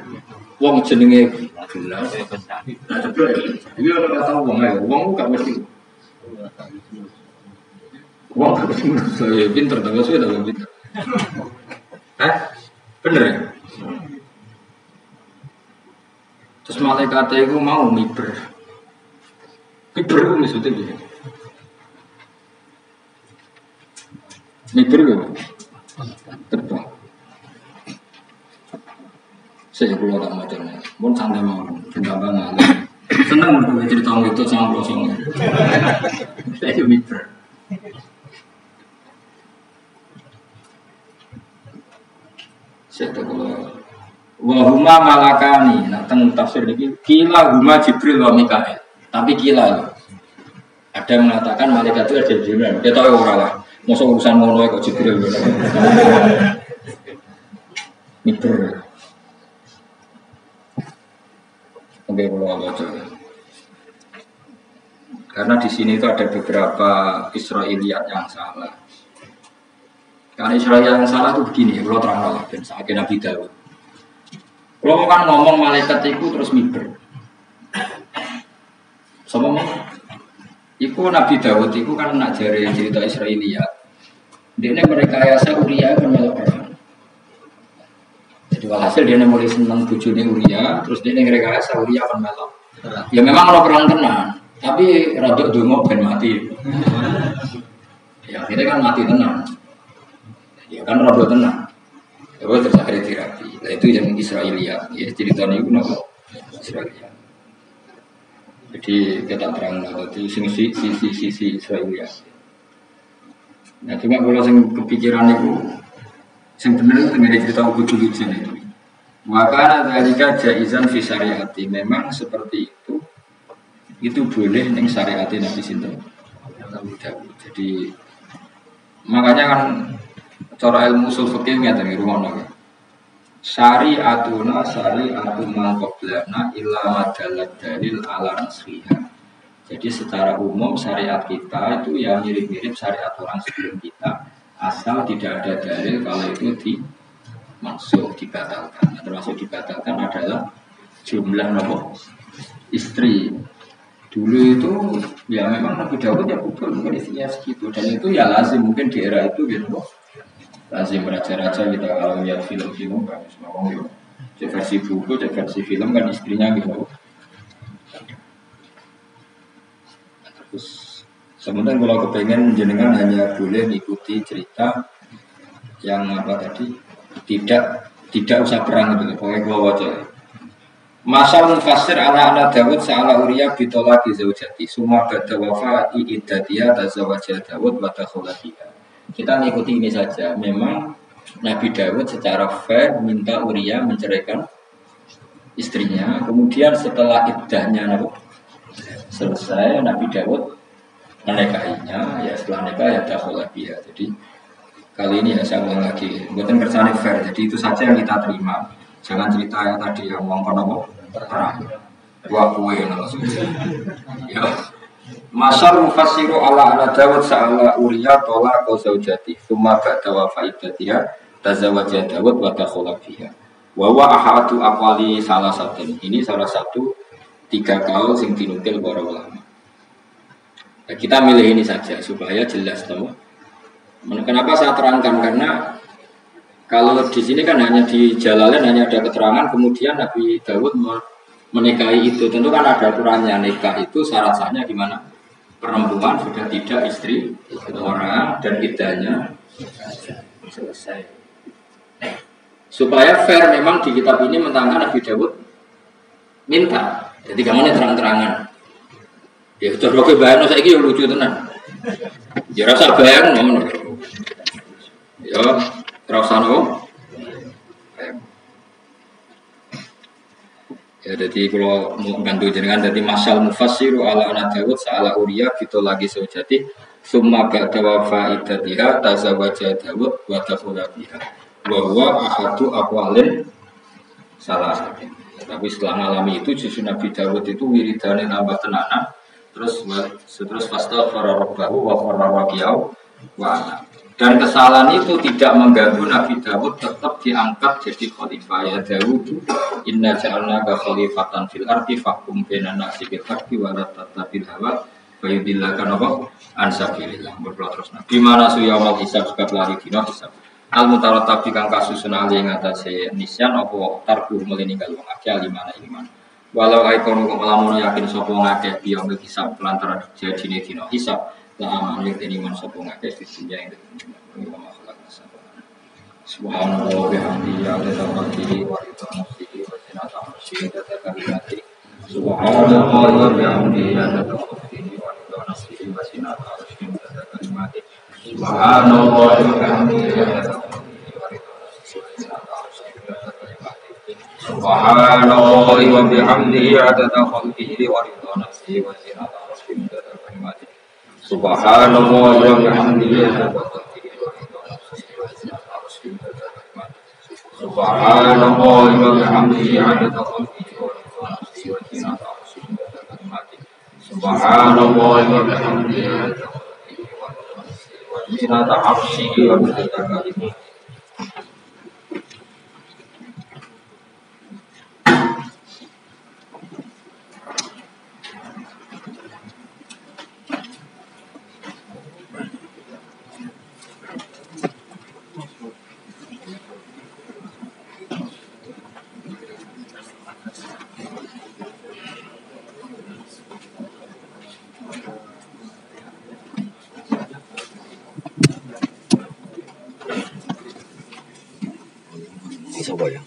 Wong jenenge gelas ya pecah. Nak ceblok ya. Iki ora tau wong ae. Wong gak mesti. Wong gak mesti saya pinter ta wis ora pinter. Bener ya? Terus malaikat itu mau miber. Miber itu maksudnya gini. Miber itu terbang. Saya keluar tak macam ni. Pun santai mau, cinta banget. Senang untuk cerita itu sama kosong. Saya miber. Saya keluar. Wahuma malakani. Nah, tentang tafsir ini. Kila huma Jibril wa Mikail. Tapi kila. Ada yang mengatakan malaikat itu ada Jibril. Dia tahu orang lah. Masa urusan ngono kok Jibril. Miber. Oke, kalau baca. Karena di sini itu ada beberapa Israiliyat yang salah. Karena Israiliyat yang salah itu begini, kalau terang lah, dan saat Nabi Dawud. Kalau kan ngomong malaikat itu terus miber. Sama mau? Iku Nabi Dawud itu kan nak jari cerita Israiliyat. Dia mereka yasa Uria kan melok perang. Jadi walhasil dia mulai senang bujune Uria, terus dia mereka yasa Uria kan melok. Ya memang kalau perang tenang, tapi radok dungo ben mati. Ya akhirnya kan mati tenang. Ya kan radok tenang. Ya terus akhirnya terapi. Nah itu yang Israiliyat. Ya ceritanya itu nama Israiliyat. Jadi kita terang lah, itu sisi Israiliyat. Nah cuma kalau yang kepikiran itu, yang benar itu dengan cerita lucu-lucu itu. Maka ketika jaizan fi syariati, memang seperti itu boleh yang syariati Nabi Sinten. Jadi makanya kan cara ilmu usul fikih ngeten iki rumono. Syari'atuna syari'atu man qablana illa madalat dalil ala nasriha. Jadi secara umum syariat kita itu yang mirip-mirip syariat orang sebelum kita, asal tidak ada dalil kalau itu dimaksud dibatalkan. Termasuk dibatalkan adalah jumlah nomor istri. Dulu itu ya memang Nabi Dawud ya betul mungkin istrinya segitu, dan itu ya lazim mungkin di era itu gitu. Lazim raja-raja kita kalau lihat film-film kan semua ya. Cek versi buku, cek versi film kan istrinya gitu. Terus sementara kalau kepengen jenengan hanya boleh mengikuti cerita yang apa tadi tidak usah perang gitu. Pokoknya gua wajah. Masal mufassir ala Dawud sa'ala Uriya bitolaki zaujati summa ba'da wafa'i iddatiha tazawwaja Dawud wa takhalatiha. Kita mengikuti ini saja. Memang Nabi Dawud secara fair minta Uria menceraikan istrinya. Kemudian setelah iddahnya selesai, Nabi Dawud menikahinya, ya setelah nikah ya dakhala biha. Jadi kali ini ya saya ulang lagi, buatan kersane fair. Jadi itu saja yang kita terima. Jangan cerita yang tadi yang ngomong kono perang. Dua kue maksudnya. Ya. Masal mufassiru ala ana Dawud sa'ala Uriya tola kau zaujati summa ba'da wafaidatiha tazawaja Dawud wa dakhala fiha. Wa wa ahadu aqwali salah satu. Ini salah satu 3 kaul sing dinukil para ulama. Nah, kita milih ini saja supaya jelas tahu. Kenapa saya terangkan, karena kalau di sini kan hanya di Jalalain hanya ada keterangan, kemudian Nabi Dawud menikahi itu, tentu kan ada aturannya. Nikah itu syarat-syaratnya gimana? Perempuan sudah tidak istri orang dan iddahnya selesai. Supaya fair, memang di kitab ini mentangkan Nabi Dawud minta. Jadi kamu ini terang-terangan. Ya coba ke bayang, saya ini lucu tenan. Ya rasa bayang, ngomong. Ya terasa no. Ya jadi kalau mau bantu jenengan, jadi masal mufassiru ala ana Dawud sa'ala Uriya gitu lagi sejati summa ba'da wafaidatiha tazawaja Dawud wa dakhala biha wa huwa ahadu aqwalin salah satu. Tapi setelah mengalami itu justru Nabi Dawud itu wiridane tambah tenanan, terus fastaghfara rabbahu wa qarra rabi'au wa ana. Dan kesalahan itu tidak mengganggu Nabi Dawud tetap diangkat jadi khalifah. Ya Dawud, inna ja'alnaka khalifatan fil ardi fahkum bainan nasi bil haqqi wa la tattabil hawa wa yudillaka an sabilillah. Berdoa terus. Di mana suyamal hisab sebab lari dina hisab. Al mutarattab kang kasusun ali ing atase nisyan apa tarku meninggal wong akeh alimana iman. Walau aikon kok lamun yakin sapa ngakeh biya hisab lantaran jadine dina hisab. La aman yang iman sapa ngakeh dunya ing Subhanallah wa bihamdihi adada khalqihi wa ridha nafsihi wa zinata arsyihi wa kalimati. Subhanallah wa bihamdihi adada khalqihi wa ridha nafsihi wa zinata arsyihi wa kalimati. Subhanallah wa bihamdihi adada khalqihi wa ridha nafsihi wa zinata arsyihi wa kalimati. Subhanallah wa bihamdihi adada khalqihi wa ridha nafsihi wa zinata arsyihi wa kalimati. Subhanallah wa bihamdihi adada khalqihi wa ridha nafsihi wa zinata arsyihi wa kalimati. Subhanallah wa bihamdihi adada khalqihi wa ridha nafsihi wa zinata arsyihi wa kalimati. Subhanallah wa bihamdihi adada khalqihi wa ridha nafsihi wa zinata arsyihi wa kalimati. Siapa ya?